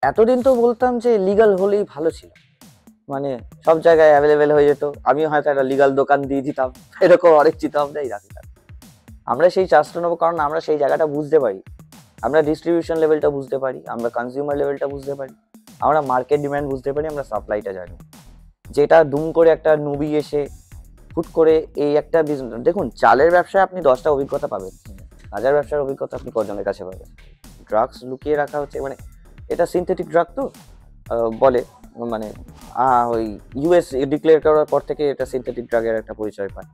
এতদিন তো বলতাম যে লিগাল হলেই ভালো ছিল, মানে সব জায়গায় অ্যাভেলেবেল হয়ে যেত, আমি হয়তো একটা লিগাল দোকান দিয়ে দিতাম, এরকম অনেক চিন্তা ভাবনাই রাখতাম। আমরা সেই চার্জটা নেবো কারণ আমরা সেই জায়গাটা বুঝতে পারি, আমরা ডিস্ট্রিবিউশন লেভেলটা বুঝতে পারি, আমরা কনজিউমার লেভেলটা বুঝতে পারি, আমরা মার্কেট ডিমান্ড বুঝতে পারি, আমরা সাপ্লাইটা জানি। যেটা দুম করে একটা নুবি এসে হুট করে এই একটা বিজনেস, দেখুন চালের ব্যবসায় আপনি 10টা অভিজ্ঞতা পাবেন, হাজার ব্যবসার অভিজ্ঞতা আপনি কজনের কাছে পাবেন? ড্রাগস লুকিয়ে রাখা হচ্ছে, মানে এটা সিনথেটিক ড্রাগ তো বলে, মানে ওই ইউএস ডিক্লেয়ার করার পর থেকে এটা সিনথেটিক ড্রাগের একটা পরিচয় পায়।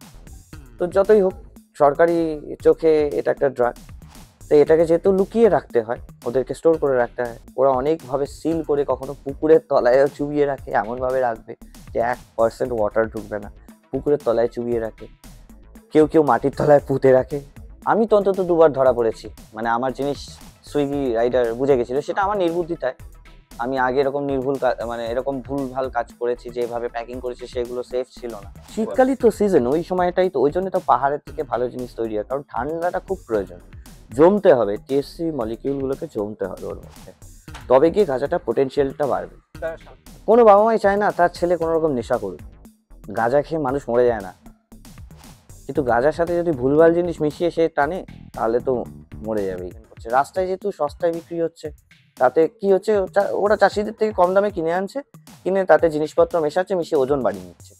তো যতই হোক, সরকারি চোখে এটা একটা ড্রাগ, তো এটাকে যেহেতু লুকিয়ে রাখতে হয়, ওদেরকে স্টোর করে রাখতে হয়, ওরা অনেকভাবে সিল করে, কখনো পুকুরের তলায়ও চুবিয়ে রাখে, এমনভাবে রাখবে যে 1% ওয়াটার ঢুকবে না, পুকুরের তলায় চুবিয়ে রাখে, কেউ কেউ মাটির তলায় পুঁতে রাখে। আমি তো অন্তত 2বার ধরা পড়েছি, মানে আমার জিনিস সুইগি রাইডার বুঝে গেছিল, সেটা আমার নির্বুদ্ধিতায়। আমি আগে এরকম মানে এরকম ভুলভাল কাজ করেছি, যেভাবে প্যাকিং করেছি সেগুলো সেফ ছিল না। শীতকালই তো সিজন, ওই সময়টাই তো, ওই জন্য তো পাহাড়ের থেকে ভালো জিনিস তৈরি হয়, কারণ ঠান্ডাটা খুব প্রয়োজন, জমতে হবে, টিএসসি মলিকিউলগুলোকে জমতে হবে ওর মধ্যে, তবে গিয়ে গাঁজাটা পোটেনশিয়ালটা বাড়বে। কোনো বাবা মাই চায় না তার ছেলে কোনো রকম নেশা করুক, গাঁজা খেয়ে মানুষ মরে যায় না, কিন্তু গাঁজার সাথে যদি ভুলভাল জিনিস মিশিয়ে সে টানে, তাহলে তো মরে যাবেই। রাস্তায় যেহেতু সস্তায় বিক্রি হচ্ছে, তাতে কি হচ্ছে, ওরা চাষিদের থেকে কম দামে কিনে আনছে, কিনে তাতে জিনিসপত্র মেশাচ্ছে, মিশিয়ে ওজন বাড়িয়ে নিচ্ছে,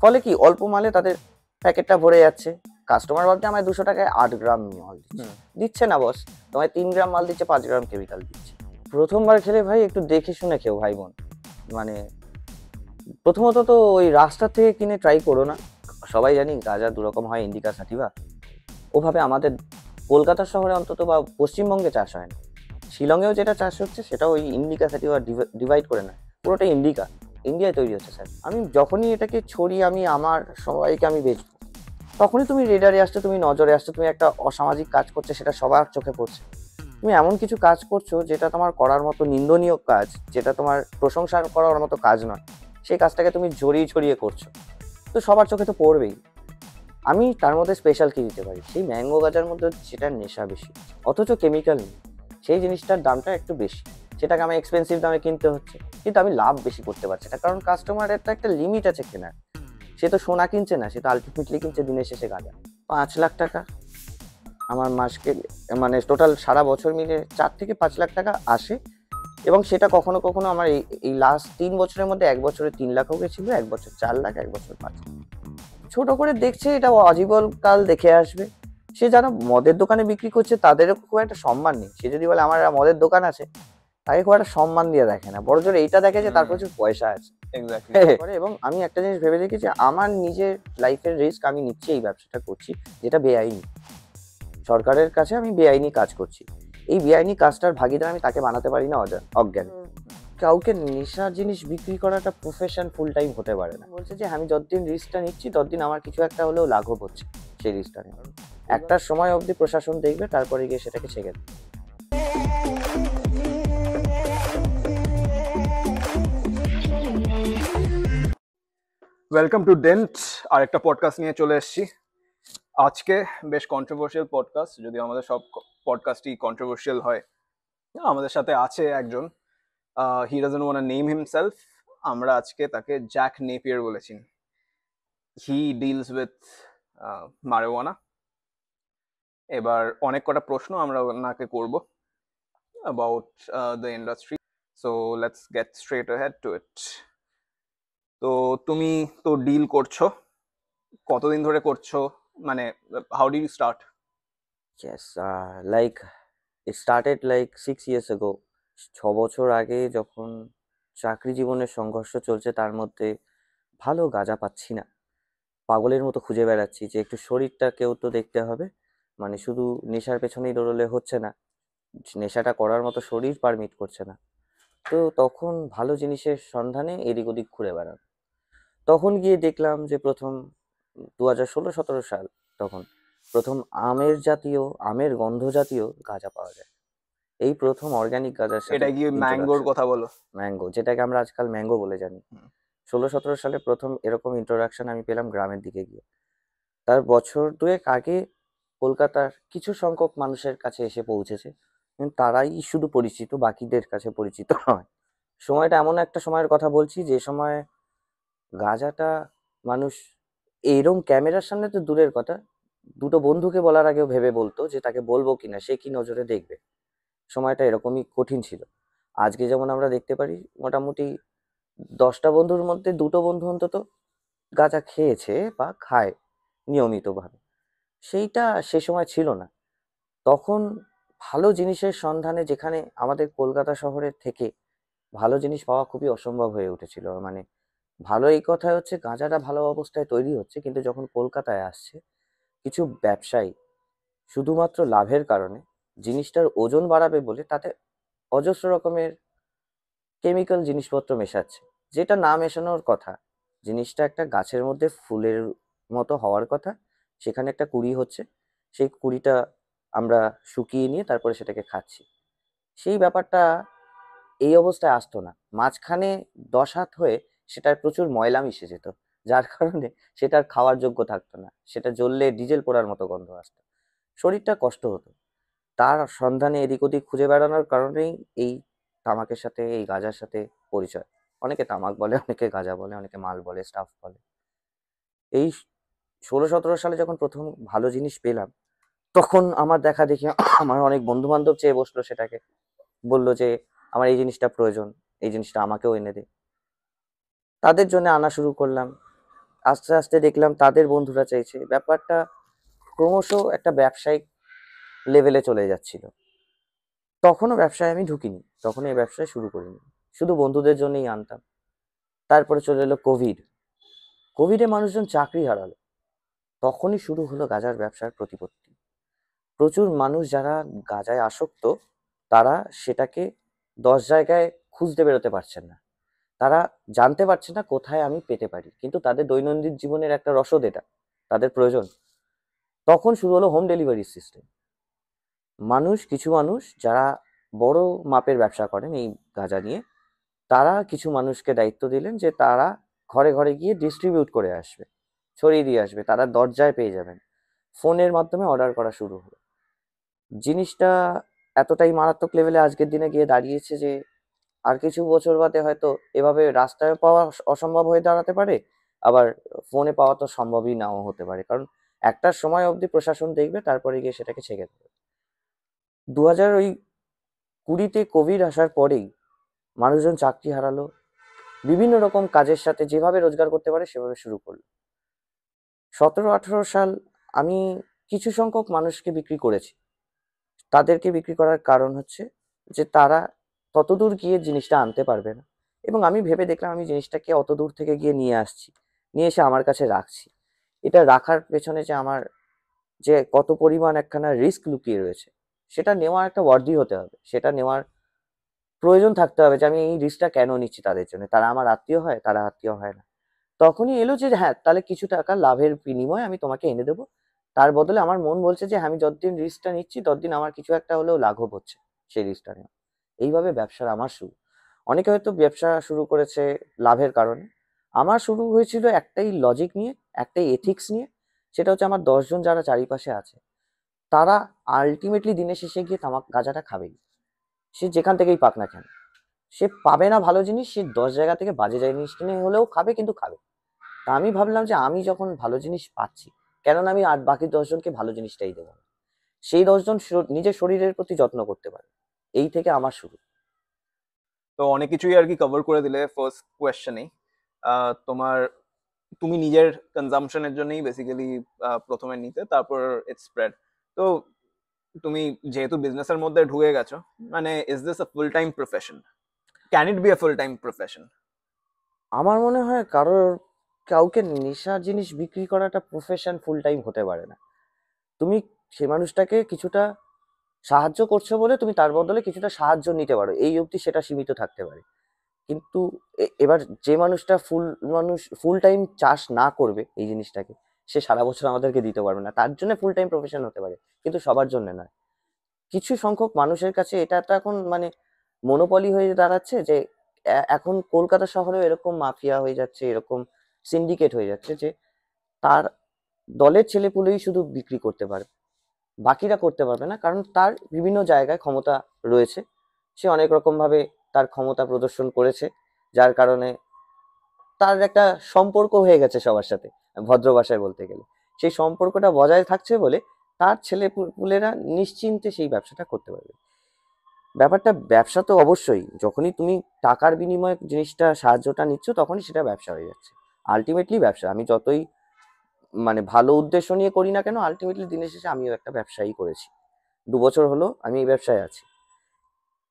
ফলে কি অল্প মালে তাদের প্যাকেটটা ভরে যাচ্ছে। কাস্টমার ভাবছে আমায় 200 টাকায় 8 গ্রাম মাল দিচ্ছে, দিচ্ছে না বস, তোমায় 3 গ্রাম মাল দিচ্ছে, 5 গ্রাম কেমিক্যাল দিচ্ছে। প্রথমবার খেলে ভাই একটু দেখে শুনে খেও ভাই বোন, মানে প্রথমত তো ওই রাস্তা থেকে কিনে ট্রাই করো না। সবাই জানি গাঁজা দুরকম হয়, ইন্ডিকা সাটিভা, ওভাবে আমাদের কলকাতা শহরে অন্তত বা পশ্চিমবঙ্গে চাষ হয় না। শিলংয়েও যেটা চাষ হচ্ছে সেটা ওই ইন্ডিকা সাটিভা ডিভাইড করে না, পুরোটা ইন্ডিকা, ইন্ডিয়ায় তৈরি হচ্ছে স্যার। আমি যখনই এটাকে ছড়িয়ে আমি আমার সবাইকে আমি বেচবো, তখনই তুমি রেডারে আসছো, তুমি নজরে আসছো, তুমি একটা অসামাজিক কাজ করছো, সেটা সবার চোখে পড়ছে। তুমি এমন কিছু কাজ করছো যেটা তোমার করার মতো নিন্দনীয় কাজ, যেটা তোমার প্রশংসা করার মতো কাজ নয়, সেই কাজটাকে তুমি জড়িয়ে ছড়িয়ে করছো, তো সবার চোখে তো পড়বেই। আমি তার মধ্যে স্পেশাল কি দিতে পারি, সেই ম্যাঙ্গো গাজার মধ্যে সেটার নেশা বেশি, অথচ কেমিক্যাল নেই, সেই জিনিসটার দামটা একটু বেশি, সেটাকে আমি এক্সপেন্সিভ দামে কিনতে হচ্ছে, কিন্তু আমি লাভ বেশি করতে পারছি না, কারণ কাস্টমারের তো একটা লিমিট আছে কেনার। সে তো সোনা কিনছে না, সে তো আলটিমেটলি কিনছে দিনের শেষে গাঁজা। 5 লাখ টাকা আমার মাসকে, মানে টোটাল সারা বছর মিলে 4 থেকে 5 লাখ টাকা আসে, এবং সেটা কখনো কখনো আমার এই লাস্ট 3 বছরের মধ্যে, 1 বছরে 3 লাখও গেছিল, 1 বছর 4 লাখ, 1 বছর 5 লাখ। ছোট করে দেখছে, এটা আজীবন কাল দেখে আসবে। সে যারা মদের দোকানে বিক্রি করছে তাদেরও খুব একটা সম্মান নেই, সে যদি বলে আমার একটা মদের দোকান আছে, তাকে খুব একটা সম্মান দিয়ে দেখে না, বড় জোর এইটা দেখে যে তার প্রচুর পয়সা আছে। এবং আমি একটা জিনিস ভেবে দেখি যে আমার নিজের লাইফের রিস্ক আমি নিচ্ছি, এই ব্যবসাটা করছি যেটা বেআইনি, সরকারের কাছে আমি বেআইনি কাজ করছি, এই বেআইনি কাজটার ভাগিদার আমি তাকে বানাতে পারি না অজ্ঞানে। কাউকে নেশার জিনিস বিক্রি করাটা প্রফেশন ফুল টাইম হতে পারে না। বলছে যে আমি যতদিন রিস্কটা নিচ্ছি ততদিন আমার কিছু একটা হলেও লাঘব হচ্ছে সেই রিস্কটা নিয়ে, একটা সময় অবধি প্রশাসন দেখবে, তারপরে গিয়ে সেটাকে ছেড়ে দেবে। ওয়েলকাম টু ডেন্ট, আর একটা পডকাস্ট নিয়ে চলে এসেছি আজকে। বেশ কন্ট্রোভার্সিয়াল পডকাস্ট, যদি আমাদের সব পডকাস্টই কন্ট্রোভার্সিয়াল হয়। আমাদের সাথে আছে একজন, he doesn't want to name himself, আমরা আজকে তাকে জ্যাক নেপিয়ার বলেছি। He deals with marijuana. এবার অনেক কটা প্রশ্ন আমরা ওনাকে করব about the industry, so let's get straight ahead to it. তো তুমি তো ডিল করছো, কতদিন ধরে করছো, মানে how do you start? Yes, like it started like 6 years ago. 6 বছর আগে যখন চাকরি জীবনের সংঘর্ষ চলছে, তার মধ্যে ভালো গাঁজা পাচ্ছি না, পাগলের মতো খুঁজে বেড়াচ্ছি যে একটু শরীরটাকেও তো দেখতে হবে, মানে শুধু নেশার পেছনেই দৌড়লে হচ্ছে না, নেশাটা করার মতো শরীর পারমিট করছে না। তো তখন ভালো জিনিসের সন্ধানে এদিক ওদিক ঘুরে বেড়ানো, তখন গিয়ে দেখলাম যে প্রথম 2016-17 সাল, তখন প্রথম আমের গন্ধ জাতীয় গাঁজা পাওয়া যায়, এই প্রথম অর্গানিক গাঁজার সাথে এটা কি ম্যাঙ্গোর কথা বলো? ম্যাঙ্গো, যেটাকে আমরা আজকাল ম্যাঙ্গো বলে জানি। 16-17 সালে প্রথম এরকম ইন্ট্রোডাকশন আমি পেলাম গ্রামের দিকে গিয়ে। তার বছর দুয়েক আগে কলকাতার কিছু সংখ্যক মানুষের কাছে এসে পৌঁছেছে, তারাই শুধু পরিচিত, বাকিদের কাছে পরিচিত নয়। সময়টা এমন একটা সময়ের কথা বলছি যে সময় গাঁজাটা মানুষ এইরকম ক্যামেরার সামনে তো দূরের কথা, দুটো বন্ধুকে বলার আগেও ভেবে বলতো যে তাকে বলবো কিনা, সে কি নজরে দেখবে। সময়টা এরকমই কঠিন ছিল। আজকে যেমন আমরা দেখতে পারি মোটামুটি 10টা বন্ধুর মধ্যে দুটো বন্ধু অন্তত গাঁজা খেয়েছে বা খায় নিয়মিতভাবে। সেইটা সে সময় ছিল না। তখন ভালো জিনিসের সন্ধানে, যেখানে আমাদের কলকাতা শহরের থেকে ভালো জিনিস পাওয়া খুবই অসম্ভব হয়ে উঠেছিল। মানে ভালো এই কথায় হচ্ছে গাঁজাটা ভালো অবস্থায় তৈরি হচ্ছে, কিন্তু যখন কলকাতায় আসছে কিছু ব্যবসায়ী শুধুমাত্র লাভের কারণে জিনিসটার ওজন বাড়াবে বলে তাতে অজস্র রকমের কেমিক্যাল জিনিসপত্র মেশাচ্ছে, যেটা না মেশানোর কথা। জিনিসটা একটা গাছের মধ্যে ফুলের মতো হওয়ার কথা, সেখানে একটা কুঁড়ি হচ্ছে, সেই কুঁড়িটা আমরা শুকিয়ে নিয়ে তারপরে সেটাকে খাচ্ছি। সেই ব্যাপারটা এই অবস্থায় আসতো না। মাঝখানে 10 হাত হয়ে সেটার প্রচুর ময়লা মিশে যেত, যার কারণে সেটার খাওয়ার যোগ্য থাকতো না, সেটা জ্বললে ডিজেল পোড়ার মতো গন্ধ আসতো, শরীরটা কষ্ট হতো। তার সন্ধানে এদিক ওদিক খুঁজে বেড়ানোর কারণেই এই তামাকের সাথে, এই গাঁজার সাথে পরিচয়। অনেকে তামাক বলে, অনেকে গাঁজা বলে, অনেকে মাল বলে, স্টাফ বলে। এই 16-17 সালে যখন প্রথম ভালো জিনিস পেলাম, তখন আমার দেখা দেখি আমার অনেক বন্ধু বান্ধব চেয়ে বসলো সেটাকে, বললো যে আমার এই জিনিসটা প্রয়োজন, এই জিনিসটা আমাকেও এনে দে। তাদের জন্য আনা শুরু করলাম। আস্তে আস্তে দেখলাম তাদের বন্ধুরা চাইছে। ব্যাপারটা ক্রমশ একটা ব্যবসায়িক লেভেলে চলে যাচ্ছিল। তখনও ব্যবসায় আমি ঢুকিনি, তখন এই ব্যবসায় শুরু করিনি, শুধু বন্ধুদের জন্যই আনতাম। তারপরে চলে এলো কোভিড। কোভিডে মানুষজন চাকরি হারালো, তখনই শুরু হলো গাঁজার ব্যবসার প্রতিপত্তি। প্রচুর মানুষ যারা গাঁজায় আসক্ত, তারা সেটাকে 10 জায়গায় খুঁজতে বেরোতে পারছেন না। তারা জানতে পারছে না কোথায় আমি পেতে পারি, কিন্তু তাদের দৈনন্দিন জীবনের একটা রসদ এটা, তাদের প্রয়োজন। তখন শুরু হলো হোম ডেলিভারি সিস্টেম। কিছু মানুষ যারা বড় মাপের ব্যবসা করেন এই গাঁজা নিয়ে, তারা কিছু মানুষকে দায়িত্ব দিলেন যে তারা ঘরে ঘরে গিয়ে ডিস্ট্রিবিউট করে আসবে, ছড়িয়ে দিয়ে আসবে, তারা দরজায় পেয়ে যাবেন। ফোনের মাধ্যমে অর্ডার করা শুরু হলো। জিনিসটা এতটাই মারাত্মক লেভেলে আজকের দিনে গিয়ে দাঁড়িয়েছে যে আর কিছু বছর বাদে হয়তো এভাবে রাস্তায় পাওয়া অসম্ভব হয়ে দাঁড়াতে পারে, আবার ফোনে পাওয়া তো সম্ভবই নাও হতে পারে, কারণ একটা সময় অবধি প্রশাসন দেখবে, তারপরে গিয়ে সেটাকে ছেড়ে দেবে। 2020 কোভিড আসার পরেই মানুষজন চাকরি হারালো, বিভিন্ন রকম কাজের সাথে যেভাবে রোজগার করতে পারে সেভাবে শুরু করলো। 17-18 সাল আমি কিছু সংখ্যক মানুষকে বিক্রি করেছি। তাদেরকে বিক্রি করার কারণ হচ্ছে যে তারা ততদূর গিয়ে জিনিসটা আনতে পারবে না, এবং আমি ভেবে দেখলাম আমি জিনিসটাকে অত দূর থেকে গিয়ে নিয়ে আসছি, নিয়ে এসে আমার কাছে রাখছি। এটা রাখার পেছনে যে আমার যে কত পরিমাণ একখানা রিস্ক লুকিয়ে রয়েছে, সেটা নেওয়ার একটা ওয়ার্দি হতে হবে, সেটা নেওয়ার প্রয়োজন থাকতে হবে যে আমি এই রিস্কটা কেন নিচ্ছি তাদের জন্য। তারা আমার আত্মীয় হয়, তারা আত্মীয় হয় না। তখনই এলো যে হ্যাঁ, তাহলে কিছু টাকা লাভের বিনিময়ে আমি তোমাকে এনে দেবো। তার বদলে আমার মন বলছে যে আমি যতদিন রিস্কটা নিচ্ছি ততদিন আমার কিছু একটা হলেও লাঘব হচ্ছে সেই রিস্কটা নেওয়া। এইভাবে ব্যবসার আমার শুরু। অনেকে হয়তো ব্যবসা শুরু করেছে লাভের কারণে। আমার শুরু হয়েছিল একটাই লজিক নিয়ে, একটাই এথিক্স নিয়ে। সেটা হচ্ছে আমার 10 জন যারা চারিপাশে আছে, তারা আলটিমেটলি দিনের শেষে গিয়ে তামাক গাঁজাটা খাবেই। সে যেখান থেকেই পাক না কেন, সে পাবে না ভালো জিনিস, সে 10 জায়গা থেকে বাজে জিনিস কিনে হলেও খাবে, কিন্তু খাবে। তা আমি ভাবলাম যে আমি যখন ভালো জিনিস পাচ্ছি, কেননা আমি আর বাকি 10 জনকে ভালো জিনিসটাই দেবো না? সেই 10 জন নিজের শরীরের প্রতি যত্ন করতে পারে। এই থেকে আমার শুরু। তো অনেক কিছুই আর কি কভার করে দিলে ফার্স্ট কোয়েশ্চেনেই। তোমার তুমি নিজের কনজাম্পশনের জন্যই বেসিক্যালি প্রথমে নিতে, তারপর ইটস স্প্রেড। তো তুমি যেহেতু বিজনেসের মধ্যে ঢুকে গেছো, মানে is this a full time profession? Can it be a full time profession? আমার মনে হয় কাউকে নেশার জিনিস বিক্রি করাটা প্রফেশন ফুল টাইম হতে পারে না। তুমি সে মানুষটাকে কিছুটা সাহায্য করছো বলে তুমি তার বদলে কিছুটা সাহায্য নিতে পারো, এই অবধি সেটা সীমিত থাকতে পারে। কিন্তু এবার যে মানুষ ফুল টাইম চাষ না করবে এই জিনিসটাকে, সে সারা বছর আমাদেরকে দিতে পারবে না, তার জন্য ফুল টাইম প্রফেশন হতে পারে, কিন্তু সবার জন্য নয়। কিছু সংখ্যক মানুষের কাছে এটা তো এখন মানে মনোপলি হয়ে দাঁড়াচ্ছে যে এখন কলকাতা শহরেও এরকম মাফিয়া হয়ে যাচ্ছে, এরকম সিন্ডিকেট হয়ে যাচ্ছে যে তার দলের ছেলেপুলেই শুধু বিক্রি করতে পারে। বাকিরা করতে পারবে না, কারণ তার বিভিন্ন জায়গায় ক্ষমতা রয়েছে, সে অনেক রকম ভাবে তার ক্ষমতা প্রদর্শন করেছে, যার কারণে তার একটা সম্পর্ক হয়ে গেছে সবার সাথে, ভদ্র ভাষায় বলতে গেলে সেই সম্পর্কটা বজায় থাকছে বলে তার ছেলে পুলেরা নিশ্চিন্তে সেই ব্যবসাটা করতে পারবে। ব্যাপারটা ব্যবসা তো অবশ্যই, যখনই তুমি টাকার বিনিময়ে জিনিসটা সাহায্যটা নিচ্ছ তখনই সেটা ব্যবসা হয়ে যাচ্ছে। আলটিমেটলি ব্যবসা, আমি যতই মানে ভালো উদ্দেশ্য নিয়ে করি না কেন, আলটিমেটলি দিনের শেষে আমিও একটা ব্যবসায়ী করেছি। 2 বছর হলো আমি এই ব্যবসায় আছি।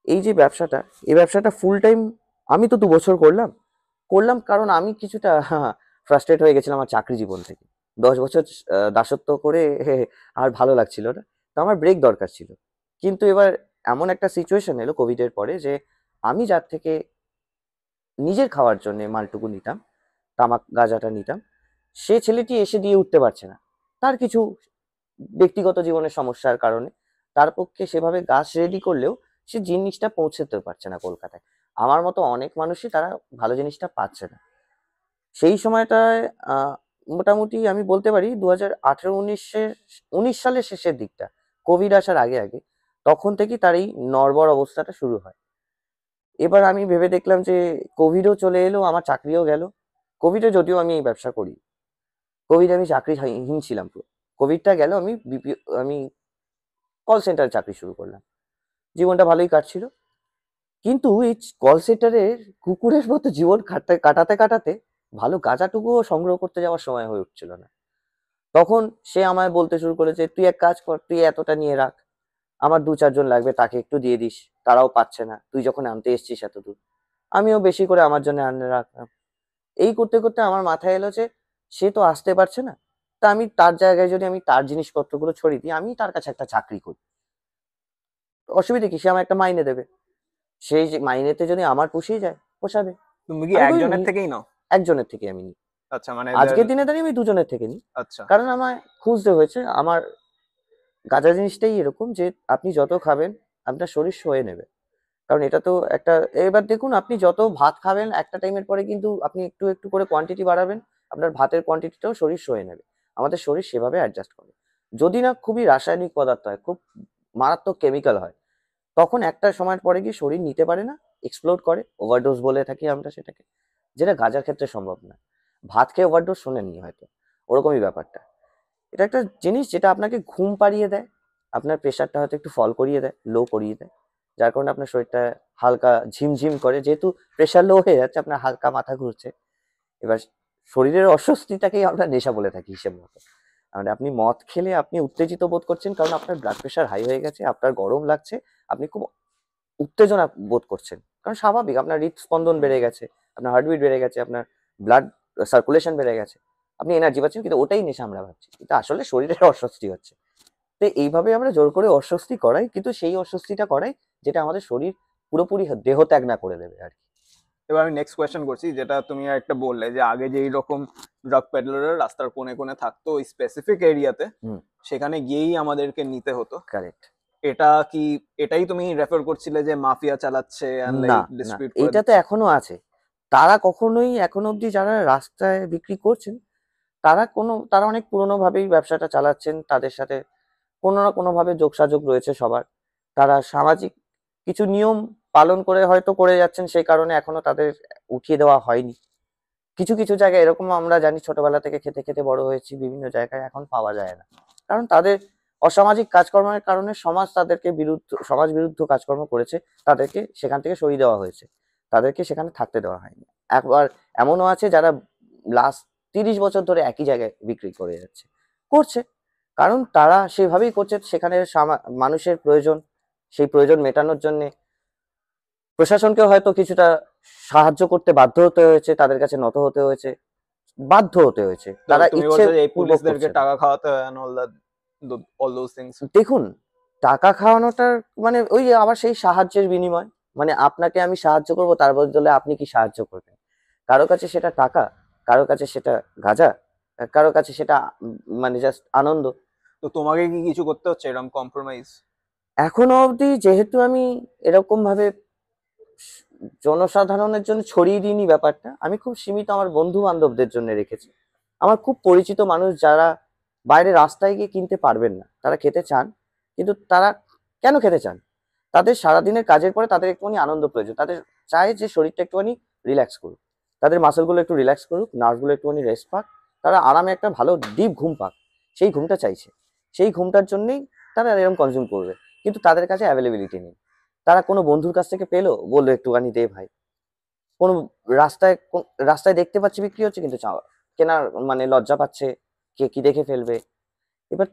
এই যে ব্যবসাটা, এই ব্যবসাটা ফুল টাইম আমি তো 2 বছর করলাম করলাম কারণ আমি কিছুটা ফ্রাস্ট্রেট হয়ে গেছিলাম আমার চাকরি জীবন থেকে। 10 বছর দাসত্ব করে আর ভালো লাগছিল না, তো আমার ব্রেক দরকার ছিল। কিন্তু এবার এমন একটা সিচুয়েশন এলো কোভিডের পরে যে আমি যার থেকে নিজের খাওয়ার জন্য মালটুকু নিতাম, তামাক গাঁজাটা নিতাম, সে ছেলেটি এসে দিয়ে উঠতে পারছে না, তার কিছু ব্যক্তিগত জীবনের সমস্যার কারণে তার পক্ষে সেভাবে গাছ রেডি করলেও সে জিনিসটা পৌঁছতে পারছে না কলকাতায়। আমার মতো অনেক মানুষই তারা ভালো জিনিসটা পাচ্ছে না। সেই সময়টায় মোটামুটি আমি বলতে পারি 2018-19 সালের শেষের দিকটা, কোভিড আসার আগে আগে, তখন থেকেই তার এই নড়বড় অবস্থাটা শুরু হয়। এবার আমি ভেবে দেখলাম যে কোভিডও চলে এলো, আমার চাকরিও গেল। কোভিডে যদিও আমি এই ব্যবসা করি, কোভিড আমি চাকরিহীন ছিলাম পুরো। কোভিডটা গেল, আমি কল সেন্টারে চাকরি শুরু করলাম, জীবনটা ভালোই কাটছিল। কিন্তু এই কল সেন্টারের কুকুরের মতো জীবন কাটাতে কাটাতে ভালো গাঁজাটুকুও সংগ্রহ করতে যাওয়ার সময় হয়ে উঠছিল না। তখন সে আমায় বলতে শুরু করেছে, তুই এক কাজ কর, তুই এতটা নিয়ে রাখ, আমার 2-4 জন লাগবে, তাকে একটু দিয়ে দিস, তারাও পাচ্ছে না, তুই যখন আনতে এসছিস এত দূর, আমিও বেশি করে আমার জন্য আনতে রাখলাম। এই করতে করতে আমার মাথায় এলো যে সে তো আসতে পারছে না, তা আমি তার জায়গায় যদি আমি তার জিনিসপত্রগুলো ছড়িয়ে দিই, আমি তার কাছে একটা চাকরি করি, অসুবিধা কি, সে আমার একটা মাইনে দেবে, সেই যে মাইনেতে যদি আমার পুষিয়ে যায়, পোষাবে। তুমি কি আমি বলি একজনের থেকেই নাও? একজনের থেকে আমি নিই, আচ্ছা, মানে আজকের দিনে দাঁড়িয়ে আমি 2 জনের থেকে নিই। আচ্ছা। কারণ আমায় খুঁজতে হয়েছে, আমার গাঁজা জিনিসটাই এরকম যে আপনি যত খাবেন আপনার শরীর সয়ে নেবে। কারণ এটা তো একটা, এবার দেখুন আপনি যত ভাত খাবেন একটা টাইমের পরে কিন্তু আপনি একটু একটু করে কোয়ান্টিটি বাড়াবেন, আপনার ভাতের কোয়ান্টিটিটাও শরীর সয়ে নেবে। আমাদের শরীর সেভাবে অ্যাডজাস্ট করে, যদি না খুবই রাসায়নিক পদার্থ হয়, খুব মারাত্মক কেমিক্যাল হয়, তখন একটা সময়ের পরে গিয়ে শরীর নিতে পারে না, এক্সপ্লোড করে, ওভারডোজ বলে থাকি আমরা সেটাকে, যেটা গাঁজার ক্ষেত্রে সম্ভব না। ভাত খেয়ে ওভারডোজ শোনেননি হয়তো, ওরকমই ব্যাপারটা। এটা একটা জিনিস যেটা আপনাকে ঘুম পাড়িয়ে দেয়, আপনার প্রেশারটা হয়তো একটু ফল করিয়ে দেয়, লো করিয়ে দেয়, যার কারণে আপনার শরীরটা হালকা ঝিমঝিম করে, যেহেতু প্রেশার লো হয়ে যাচ্ছে, আপনার হালকা মাথা ঘুরছে। এবার শরীরের অস্বস্তিটাকেই আমরা নেশা বলে থাকি হিসেব মতো। মানে আপনি মদ খেলে আপনি উত্তেজিত বোধ করছেন কারণ আপনার ব্লাড প্রেশার হাই হয়ে গেছে, আপনার গরম লাগছে, আপনি খুব উত্তেজনা বোধ করছেন, কারণ স্বাভাবিক, আপনার হৃদস্পন্দন বেড়ে গেছে, আপনার হার্টবিট বেড়ে গেছে, আপনার ব্লাড সার্কুলেশন বেড়ে গেছে, আপনি এনার্জি পাচ্ছেন, কিন্তু ওটাই নেশা আমরা ভাবছি, কিন্তু আসলে শরীরের অস্বস্তি হচ্ছে। তো এইভাবে আমরা জোর করে অস্বস্তি করাই, কিন্তু সেই অস্বস্তিটা করাই যেটা আমাদের শরীর পুরোপুরি দেহ ত্যাগ না করে দেবে আর কি। এবার আমি নেক্সট কোয়েশ্চেন করছি, যেটা তুমি একটা বললে যে আগে যে এইরকম ড্রাগ পেডলাররা রাস্তার কোণে কোণে থাকতো ওই স্পেসিফিক এরিয়াতে, হুম, সেখানে গিয়েই আমাদেরকে নিতে হতো। কারেক্ট। এটা কি, এটাই তুমি রেফার করছিলে যে মাফিয়া চালাচ্ছে এন্ড না, লাইক না, ডিস্ট্রিবিউট করে এইটা তো দিচ্ছে? এখনো আছে। তারা কখনোই এখনো অব্দি যারা রাস্তায় বিক্রি করছেন, তারা অনেক পুরোনো ভাবেই ব্যবসাটা চালাচ্ছেন, তাদের সাথে কোনো না কোনো ভাবে যোগসাযোগ রয়েছে সবার। তারা সামাজিক কিছু নিয়ম পালন করে হয়তো করে যাচ্ছেন, সেই কারণে এখনো তাদের উঠিয়ে দেওয়া হয়নি। কিছু কিছু জায়গায় এরকম আমরা জানি, ছোটবেলা থেকে খেতে খেতে বড় হয়েছি, বিভিন্ন জায়গায় এখন পাওয়া যায় না, কারণ তাদের অসামাজিক কাজকর্মের কারণে সমাজ বিরুদ্ধ কাজকর্ম করেছে, তাদেরকে সেখান থেকে সরিয়ে দেওয়া হয়েছে, তাদেরকে সেখানে থাকতে দেওয়া হয়নি। একবার এমনও আছে যারা লাস্ট 30 বছর ধরে একই জায়গায় বিক্রি করে যাচ্ছে, করছে, কারণ তারা সেভাবেই করছে, সেখানে মানুষের প্রয়োজন, সেই প্রয়োজন মেটানোর জন্য প্রশাসনকে হয়তো কিছুটা সাহায্য করতে বাধ্য হতে হয়েছে, তাদের কাছে নত হতে হয়েছে, বাধ্য হতে হয়েছে, তো তারা তুমি ইচ্ছে বলছো যে এই পূর্বক পুলিশদেরকে করছে না। টাকা খাওয়াতে হয় and all those things? দেখুন, টাকা খাওয়ানোটার মানে ওই যে আবার সেই সাহায্যের বিনিময়, মানে আপনাকে আমি সাহায্য করব, তার বদলে আপনি কি সাহায্য করবেন? কারো কাছে সেটা টাকা, কারো কাছে সেটা গাঁজা, কারো কাছে সেটা মানে জাস্ট আনন্দ। তো তোমাকে কি কিছু করতে হচ্ছে এরকম কম্প্রোমাইজ? এখনো অবধি যেহেতু আমি এরকম ভাবে জনসাধারণের জন্য ছড়িয়ে দিইনি ব্যাপারটা, আমি খুব সীমিত আমার বন্ধু বান্ধবদের জন্য রেখেছি। আমার খুব পরিচিত মানুষ যারা বাইরে রাস্তায় গিয়ে কিনতে পারবেন না, তারা খেতে চান। কিন্তু তারা কেন খেতে চান? তাদের সারাদিনের কাজের পরে তাদের একটুখানি আনন্দ প্রয়োজন, তাদের চায় যে শরীরটা একটুখানি রিল্যাক্স করুক, তাদের মাসেলগুলো একটু রিল্যাক্স করুক, নার্ভগুলো একটুখানি রেস্ট পাক, তারা আরামে একটা ভালো ডিপ ঘুম পাক, সেই ঘুমটা চাইছে। সেই ঘুমটার জন্যই তারা এরকম কনজিউম করবে। কিন্তু তাদের কাছে অ্যাভেলেবিলিটি নেই। তারা কোনো বন্ধুর কাছ থেকে পেলো, বললো একটুখানি দে ভাই। কোনো রাস্তায় দেখতে পাচ্ছে বিক্রি হচ্ছে, কিন্তু কেনার মানে লজ্জা পাচ্ছে, কে কি দেখে ফেলবে। এবার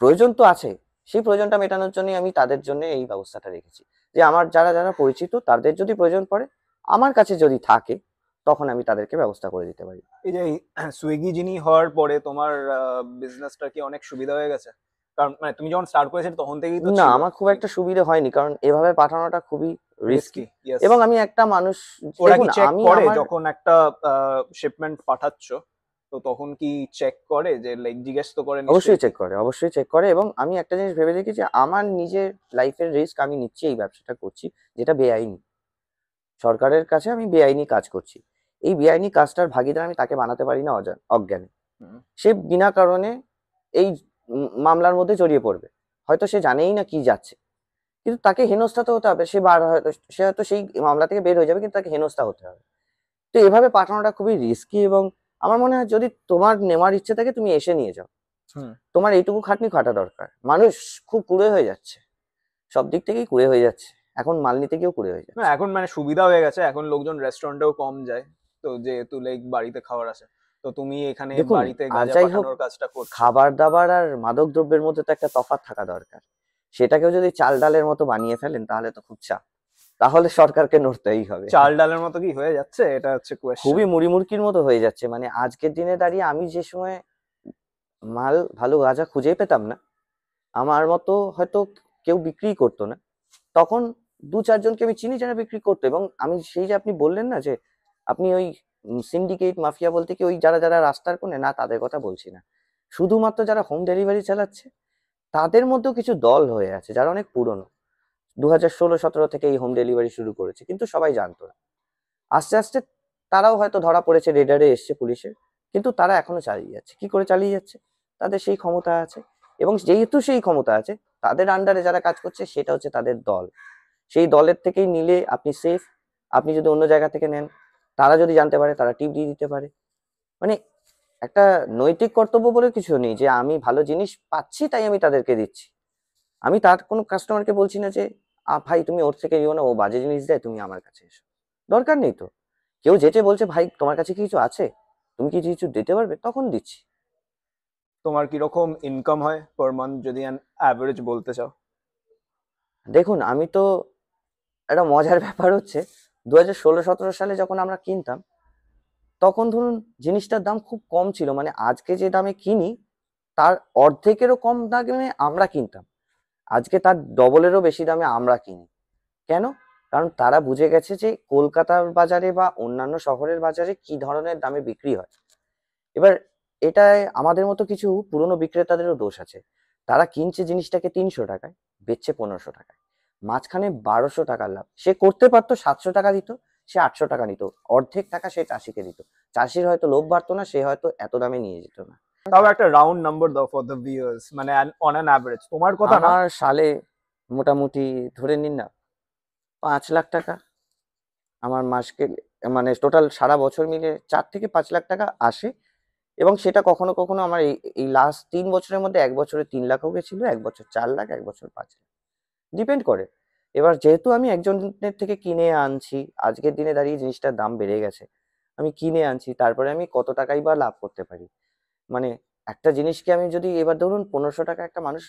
প্রয়োজন তো আছে, সেই প্রয়োজনটা মেটানোর জন্য আমি তাদের জন্য এই ব্যবস্থাটা রেখেছি, যে আমার যারা যারা পরিচিত তাদের যদি প্রয়োজন পড়ে, আমার কাছে যদি থাকে, তখন আমি তাদেরকে ব্যবস্থা করে দিতে পারি। এই যে সুইগি যিনি হওয়ার পরে তোমার বিজনেসটা কি অনেক সুবিধা হয়ে গেছে? কারণ মানে তুমি যখন স্টার্ট করেছিলে তখন থেকেই তো না, ছিল। আমার খুব একটা সুবিধে হয়নি, কারণ এভাবে পাঠানোটা খুবই রিস্কি। Risky, yes. এবং আমি একটা মানুষ, ওরা কি দেখুন চেক আমি করে আমার, যখন একটা শিপমেন্ট পাঠাচ্ছ, তো তখন কি চেক করে যে লাইক জিজ্ঞেস তো করে অবশ্যই নিশ্চয়ই? চেক করে, অবশ্যই চেক করে। এবং আমি একটা জিনিস ভেবে দেখি যে আমার নিজের লাইফের রিস্ক আমি নিচ্ছি, এই ব্যবসাটা করছি যেটা বেআইনি। সরকারের কাছে আমি বেআইনি কাজ করছি, এই বেআইনি কাজটার ভাগিদার আমি তাকে বানাতে পারি না অজ্ঞানে। হুম। সে বিনা কারণে এই মামলার মধ্যে জড়িয়ে পড়বে, হয়তো সে জানেই না কি যাচ্ছে, কিন্তু তাকে হেনস্থা তো হতে হবে। সে হয়তো সেই মামলা থেকে বের হয়ে যাবে, কিন্তু তাকে হেনস্থা হতে হবে। তো এভাবে পাঠানোটা খুবই রিস্কি। এবং আমার মনে হয় যদি তোমার নেওয়ার ইচ্ছে থাকে, তুমি এসে নিয়ে যাও। হুম। তোমার এইটুকু খাটনি খাটা দরকার। মানুষ খুব কুড়ে হয়ে যাচ্ছে, সব দিক থেকেই কুড়ে হয়ে যাচ্ছে, এখন মাল নিতে গিয়েও কুড়ে হয়ে না, যাচ্ছে। এখন মানে সুবিধা হয়ে গেছে, এখন লোকজন রেস্টুরেন্টেও কম যায়, তো যেহেতু লাইক বাড়িতে খাবার আছে, তো তুমি এখানে দেখুন, বাড়িতে আর গাঁজা যাই হোক, পাঠানোর কাজটা করছো। খাবার দাবার আর মাদক দ্রব্যের মধ্যে তো একটা তফাৎ থাকা দরকার। সেটাকেও যদি চাল ডালের মতো বানিয়ে ফেলেন, তাহলে তো খুব চাপ, তাহলে সরকারকে নড়তেই হবে। চাল ডালের মতো কি হয়ে যাচ্ছে, এটা হচ্ছে কোয়েশ্চেন। খুবই মুড়ি মুড়কির মতো হয়ে যাচ্ছে। মানে আজকের দিনে দাঁড়িয়ে আমি যে সময় মাল ভালো গাঁজা খুঁজেই পেতাম না, আমার মতো হয়তো কেউ বিক্রি করতো না, তখন দু চারজনকে আমি চিনি যারা বিক্রি করতো। এবং আমি সেই যে আপনি বললেন না যে আপনি ওই সিন্ডিকেট মাফিয়া বলতে কি ওই যারা যারা রাস্তার কোণে, না তাদের কথা বলছি না, শুধুমাত্র যারা হোম ডেলিভারি চালাচ্ছে, তাদের মধ্যেও কিছু দল হয়ে আছে যারা অনেক পুরনো, 2016-17 থেকে এই হোম ডেলিভারি শুরু করেছে, কিন্তু সবাই জানতো না। আস্তে আস্তে তারাও হয়তো ধরা পড়েছে, রেডারে এসছে পুলিশের, কিন্তু তারা এখনো চালিয়ে যাচ্ছে। কি করে চালিয়ে যাচ্ছে? তাদের সেই ক্ষমতা আছে, এবং যেহেতু সেই ক্ষমতা আছে, তাদের আন্ডারে যারা কাজ করছে সেটা হচ্ছে তাদের দল। সেই দলের থেকেই নিলে আপনি সেফ। আপনি যদি অন্য জায়গা থেকে নেন, তারা যদি জানতে পারে, তারা টিপ দিয়ে দিতে পারে। মানে একটা নৈতিক কর্তব্য বলে কিছু নেই যে আমি ভালো জিনিস পাচ্ছি তাই আমি তাদেরকে দিচ্ছি। আমি তার কোনো কাস্টমারকে বলছি না যে ভাই তুমি ওর থেকে নিও না, ও বাজে জিনিস দেয়, তুমি আমার কাছে এসো। দরকার নেই তো। কেউ যেচে বলছে ভাই তোমার কাছে কি কিছু আছে, তুমি কি কিছু দিতে পারবে, তখন দিচ্ছি। তোমার কিরকম ইনকাম হয় পার মান্থ যদি অ্যাভারেজ বলতে চাও? দেখুন, আমি তো, একটা মজার ব্যাপার হচ্ছে, 2016-17 সালে যখন আমরা কিনতাম, তখন ধরুন জিনিসটার দাম খুব কম ছিল। মানে আজকে যে দামে কিনি, তার অর্ধেকেরও কম দামে আমরা কিনতাম। আজকে তার ডবলেরও বেশি দামে আমরা কিনি। কেন? কারণ তারা বুঝে গেছে যে কলকাতার বাজারে বা অন্যান্য শহরের বাজারে কি ধরনের দামে বিক্রি হয়। এবার এটায় আমাদের মতো কিছু পুরনো বিক্রেতাদেরও দোষ আছে। তারা কিনছে জিনিসটাকে 300 টাকায়, বেচছে 1500 টাকায়, মাঝখানে 1200 টাকার লাভ। সে করতে পারতো 700 টাকা দিত, সে 800 টাকা নিত, অর্ধেক টাকা সে চাষিকে দিত। চাষির হয়তো লোভ বাড়তো না, সে হয়তো এত দামে নিয়ে যেত না। তাও একটা রাউন্ড নাম্বার দাও ফর দ্য ভিউয়ার্স, মানে অন অ্যান অ্যাভারেজ, তোমার কথা না। আমার সালে মোটামুটি ধরে নিন না 5 লাখ টাকা আমার মাসকে, মানে টোটাল সারা বছর মিলে 4 থেকে 5 লাখ টাকা আসে। এবং সেটা কখনো কখনো আমার এই লাস্ট 3 বছরের মধ্যে এক বছরে 3 লাখও গেছিল, এক বছর 4 লাখ, এক বছর 5 লাখ, ডিপেন্ড করে। এবার যেহেতু আমি একজনের থেকে কিনে আনছি, আজকের দিনে দাঁড়িয়ে জিনিসটার দাম বেড়ে গেছে, আমি কিনে আনছি, তারপরে আমি কত টাকাই বা লাভ করতে পারি। মানে একটা জিনিসকে আমি যদি, এবার ধরুন 1500 টাকা একটা মানুষ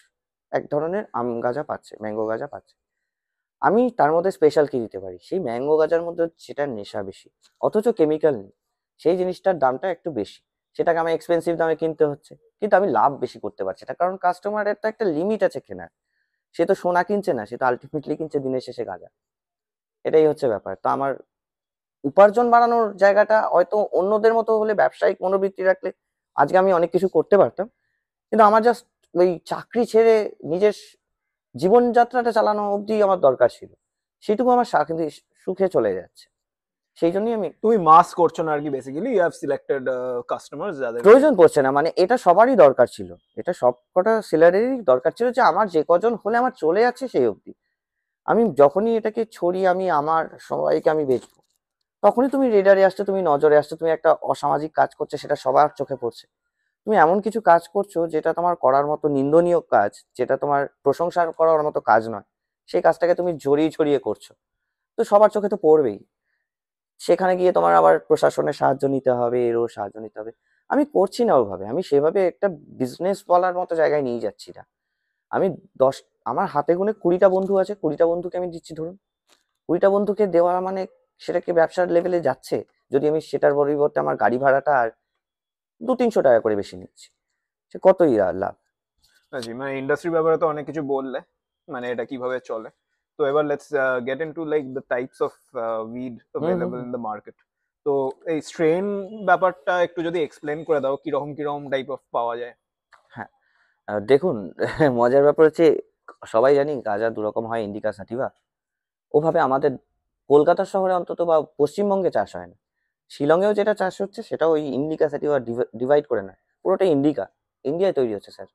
এক ধরনের আম গাঁজা পাচ্ছে, ম্যাঙ্গো গাঁজা পাচ্ছে, আমি তার মধ্যে স্পেশাল কি দিতে পারি? সেই ম্যাঙ্গো গাজার মধ্যে সেটার নেশা বেশি, অথচ কেমিক্যাল নেই, সেই জিনিসটার দামটা একটু বেশি, সেটাকে আমার এক্সপেন্সিভ দামে কিনতে হচ্ছে, কিন্তু আমি লাভ বেশি করতে পারছি না, কারণ কাস্টমারের তো একটা লিমিট আছে কেনার। সে তো সোনা কিনছে না, সে তো আলটিমেটলি কিনছে দিনের শেষে গাঁজা। এটাই হচ্ছে ব্যাপার। তো আমার উপার্জন বাড়ানোর জায়গাটা হয়তো অন্যদের মতো হলে, ব্যবসায়িক মনোবৃত্তি রাখলে আজকে আমি অনেক কিছু করতে পারতাম, কিন্তু আমার জাস্ট ওই চাকরি ছেড়ে নিজের জীবনযাত্রাটা চালানো অবধি আমার দরকার ছিল, সেটুকু আমার কিন্তু সুখে চলে যাচ্ছে। সেই জন্যই আমি তুমি মাস করছো না আর কি, basically you have selected customers যাদের প্রয়োজন পড়ছে না, মানে এটা সবারই দরকার ছিল, এটা সব কটা সেলারেরই দরকার ছিল যে আমার যে কজন হলে আমার চলে যাচ্ছে সেই অবধি। আমি যখনই এটাকে ছড়িয়ে আমি আমার সবাইকে আমি বেচবো, তখনই তুমি রেডারে আসছো, তুমি নজরে আসছো, তুমি একটা অসামাজিক কাজ করছো, সেটা সবার চোখে পড়ছে। তুমি এমন কিছু কাজ করছো যেটা তোমার করার মতো নিন্দনীয় কাজ, যেটা তোমার প্রশংসা করার মতো কাজ নয়, সেই কাজটাকে তুমি জড়িয়ে ছড়িয়ে করছো, তো সবার চোখে তো পড়বেই। সেখানে গিয়ে তোমার আবার প্রশাসনের সাহায্য নিতে হবে, এরও সাহায্য নিতে হবে। আমি করছি না ওভাবে, আমি সেভাবে একটা বিজনেস বলার মতো জায়গায় নিয়ে যাচ্ছি না। আমি 10, আমার হাতে গুনে 20টা বন্ধু আছে, 20টা বন্ধুকে আমি দিচ্ছি ধরুন। 20টা বন্ধুকে দেওয়া মানে সেটা কি ব্যবসার লেভেলে যাচ্ছে? যদি আমি সেটার পরিবর্তে আমার গাড়ি ভাড়াটা আর 200-300 টাকা করে বেশি নিচ্ছি, সে কতই লাভ। জি, মানে ইন্ডাস্ট্রি ব্যাপারে তো অনেক কিছু বললে, মানে এটা কিভাবে চলে। তো এবার let's get into like the types of weed hmm hmm available hmm. In the market. তো এই স্ট্রেন ব্যাপারটা একটু যদি এক্সপ্লেন করে দাও, কিরকম কিরকম টাইপ অফ পাওয়া যায়। হ্যাঁ, দেখুন, মজার ব্যাপার হচ্ছে সবাই জানি গাঁজা দুরকম হয়, ইন্ডিকা সাটিভা। ওভাবে আমাদের কলকাতা শহরে অন্তত বা পশ্চিমবঙ্গে চাষ হয় না। শিলংয়েও যেটা চাষ হচ্ছে সেটা ওই ইন্ডিকা সাটিভা ডিভাইড করে না, পুরোটাই ইন্ডিকা, ইন্ডিয়ায় তৈরি হচ্ছে স্যার।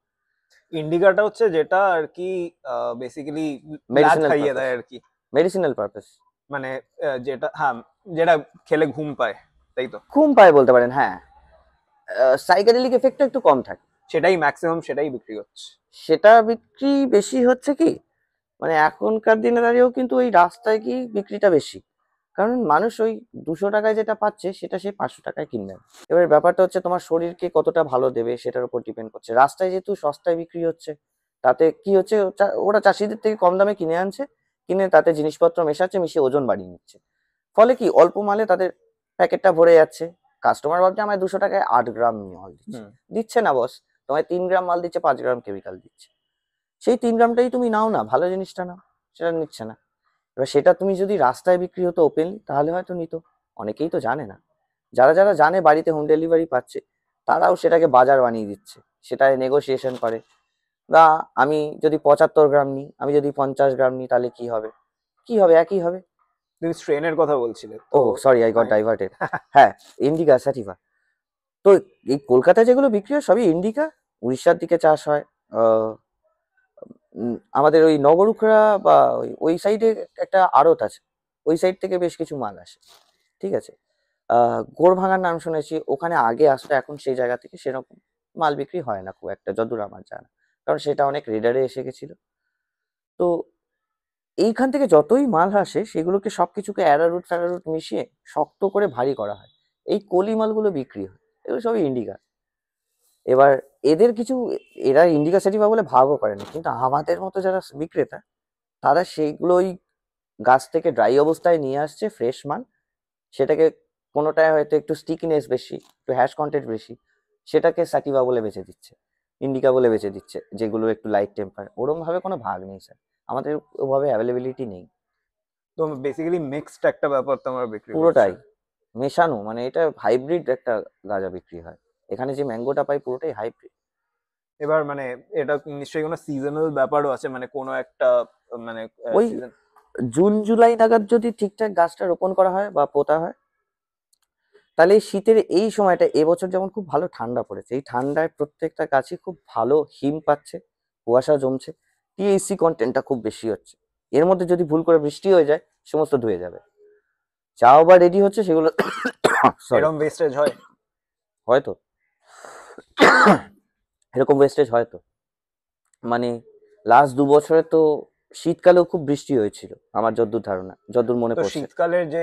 ইন্ডিকাটা হচ্ছে যেটা আর কি বেসিক্যালি ব্ল্যাক মেডিসিনাল খাইয়ে পারপাস, দেয় আর কি। Medicinal purpose. মানে যেটা, হ্যাঁ, যেটা খেলে ঘুম পায়, তাই তো? ঘুম পায় বলতে পারেন, হ্যাঁ। সাইকেডেলিক এফেক্টটা একটু কম থাকে। সেটাই ম্যাক্সিমাম, সেটাই বিক্রি হচ্ছে। সেটা বিক্রি বেশি হচ্ছে কি, মানে এখনকার দিনে দাঁড়িয়েও কিন্তু ওই রাস্তায় কি বিক্রিটা বেশি, কারণ মানুষ ওই 200 টাকায় যেটা পাচ্ছে সেটা সে 500 টাকায় কিনবে। এবার ব্যাপারটা হচ্ছে তোমার শরীরকে কতটা ভালো দেবে সেটার উপর ডিপেন্ড করছে। রাস্তায় যেহেতু সস্তায় বিক্রি হচ্ছে, তাতে কি হচ্ছে, ওরা চাষিদের থেকে কম দামে কিনে আনছে, কিনে তাতে জিনিসপত্র মেশাচ্ছে, মিশিয়ে ওজন বাড়িয়ে নিচ্ছে। ফলে কি অল্প মালে তাদের প্যাকেটটা ভরে যাচ্ছে। কাস্টমার ভাবছে আমায় 200 টাকায় 8 গ্রাম মাল দিচ্ছে, হুম। দিচ্ছে না বস, তোমায় 3 গ্রাম মাল দিচ্ছে, 5 গ্রাম কেমিক্যাল দিচ্ছে। সেই 3 গ্রামটাই তুমি নাও না, ভালো জিনিসটা নাও, সেটা নিচ্ছে না। এবার সেটা তুমি যদি রাস্তায় বিক্রি হতো ওপেনলি, তাহলে হয়তো নিত। অনেকেই তো জানে না, যারা যারা জানে বাড়িতে হোম ডেলিভারি পাচ্ছে, তারাও সেটাকে বাজার বানিয়ে দিচ্ছে, সেটায় নেগোসিয়েশন করে। বা আমি যদি 75 গ্রাম নিই, আমি যদি 50 গ্রাম নিই, তাহলে কি হবে? কি হবে? একই হবে। তুমি স্ট্রেনের কথা বলছিলে ও তো। সরি, আই গট হ্যাঁ। ডাইভার্টেড। হ্যাঁ, ইন্ডিকা স্যাটিভা। তো এই কলকাতায় যেগুলো বিক্রি হয় সবই ইন্ডিকা। উড়িষ্যার দিকে চাষ হয়। আহ, আমাদের ওই নগরুখরা বা ওই সাইডে একটা আড়ত আছে, ওই সাইড থেকে বেশ কিছু মাল আসে। ঠিক আছে। গোড়ভাঙার নাম শুনেছি, ওখানে আগে আসতো, এখন সেই জায়গা থেকে সেরকম মাল বিক্রি হয় না খুব একটা, যতদূর আমার জানা, কারণ সেটা অনেক রেডারে এসে গেছিল। তো এইখান থেকে যতই মাল আসে সেগুলোকে সবকিছুকে অ্যারারুট ফ্যারারুট মিশিয়ে শক্ত করে ভারী করা হয়, এই কলি মালগুলো বিক্রি হয়, এগুলো সবই ইন্ডিকা। এবার এদের কিছু, এরা ইন্ডিকা সাটিভা বলে ভাগও করে না, কিন্তু আমাদের মতো যারা বিক্রেতা, তারা সেইগুলো ওই গাছ থেকে ড্রাই অবস্থায় নিয়ে আসছে ফ্রেশ মাল, সেটাকে কোনোটায় হয়তো একটু স্টিকিনেস বেশি, একটু হ্যাশ কন্টেন্ট বেশি, সেটাকে সাটিভা বলে বেচে দিচ্ছে, ইন্ডিকা বলে বেচে দিচ্ছে, যেগুলো একটু লাইট টেম্পার। ওরম ভাবে কোনো ভাগ নেই স্যার, আমাদের ওভাবে অ্যাভেলেবিলিটি নেই। তো বেসিক্যালি মিক্সড একটা ব্যাপার তোমরা বিক্রি করছো। পুরোটাই মেশানো, মানে এটা হাইব্রিড একটা গাঁজা বিক্রি হয়। এখানে যে ম্যাঙ্গোটা পাই পুরোটাই হাইব্রিড। এবার মানে এটা নিশ্চয়ই কোনো সিজনাল ব্যাপারও আছে, মানে কোনো একটা মানে ওই সিজন। জুন জুলাই নাগাদ যদি ঠিকঠাক গাছটা রোপণ করা হয় বা পোতা হয়, তাহলে এই শীতের এই সময়টা, এবছর যেমন খুব ভালো ঠান্ডা পড়েছে, এই ঠান্ডায় প্রত্যেকটা গাছই খুব ভালো হিম পাচ্ছে, কুয়াশা জমছে, টিএইচসি কন্টেন্টটা খুব বেশি হচ্ছে। এর মধ্যে যদি ভুল করে বৃষ্টি হয়ে যায়, সমস্ত ধুয়ে যাবে। চাও বা রেডি হচ্ছে সেগুলো সরি, এরকম ওয়েস্টেজ হয়? হয়তো এরকম ওয়েস্টেজ হয়তো, মানে লাস্ট 2 বছরে তো শীতকালেও খুব বৃষ্টি হয়েছিল আমার যতদূর ধারণা, যতদূর মনে তো পড়ছে। শীতকালের যে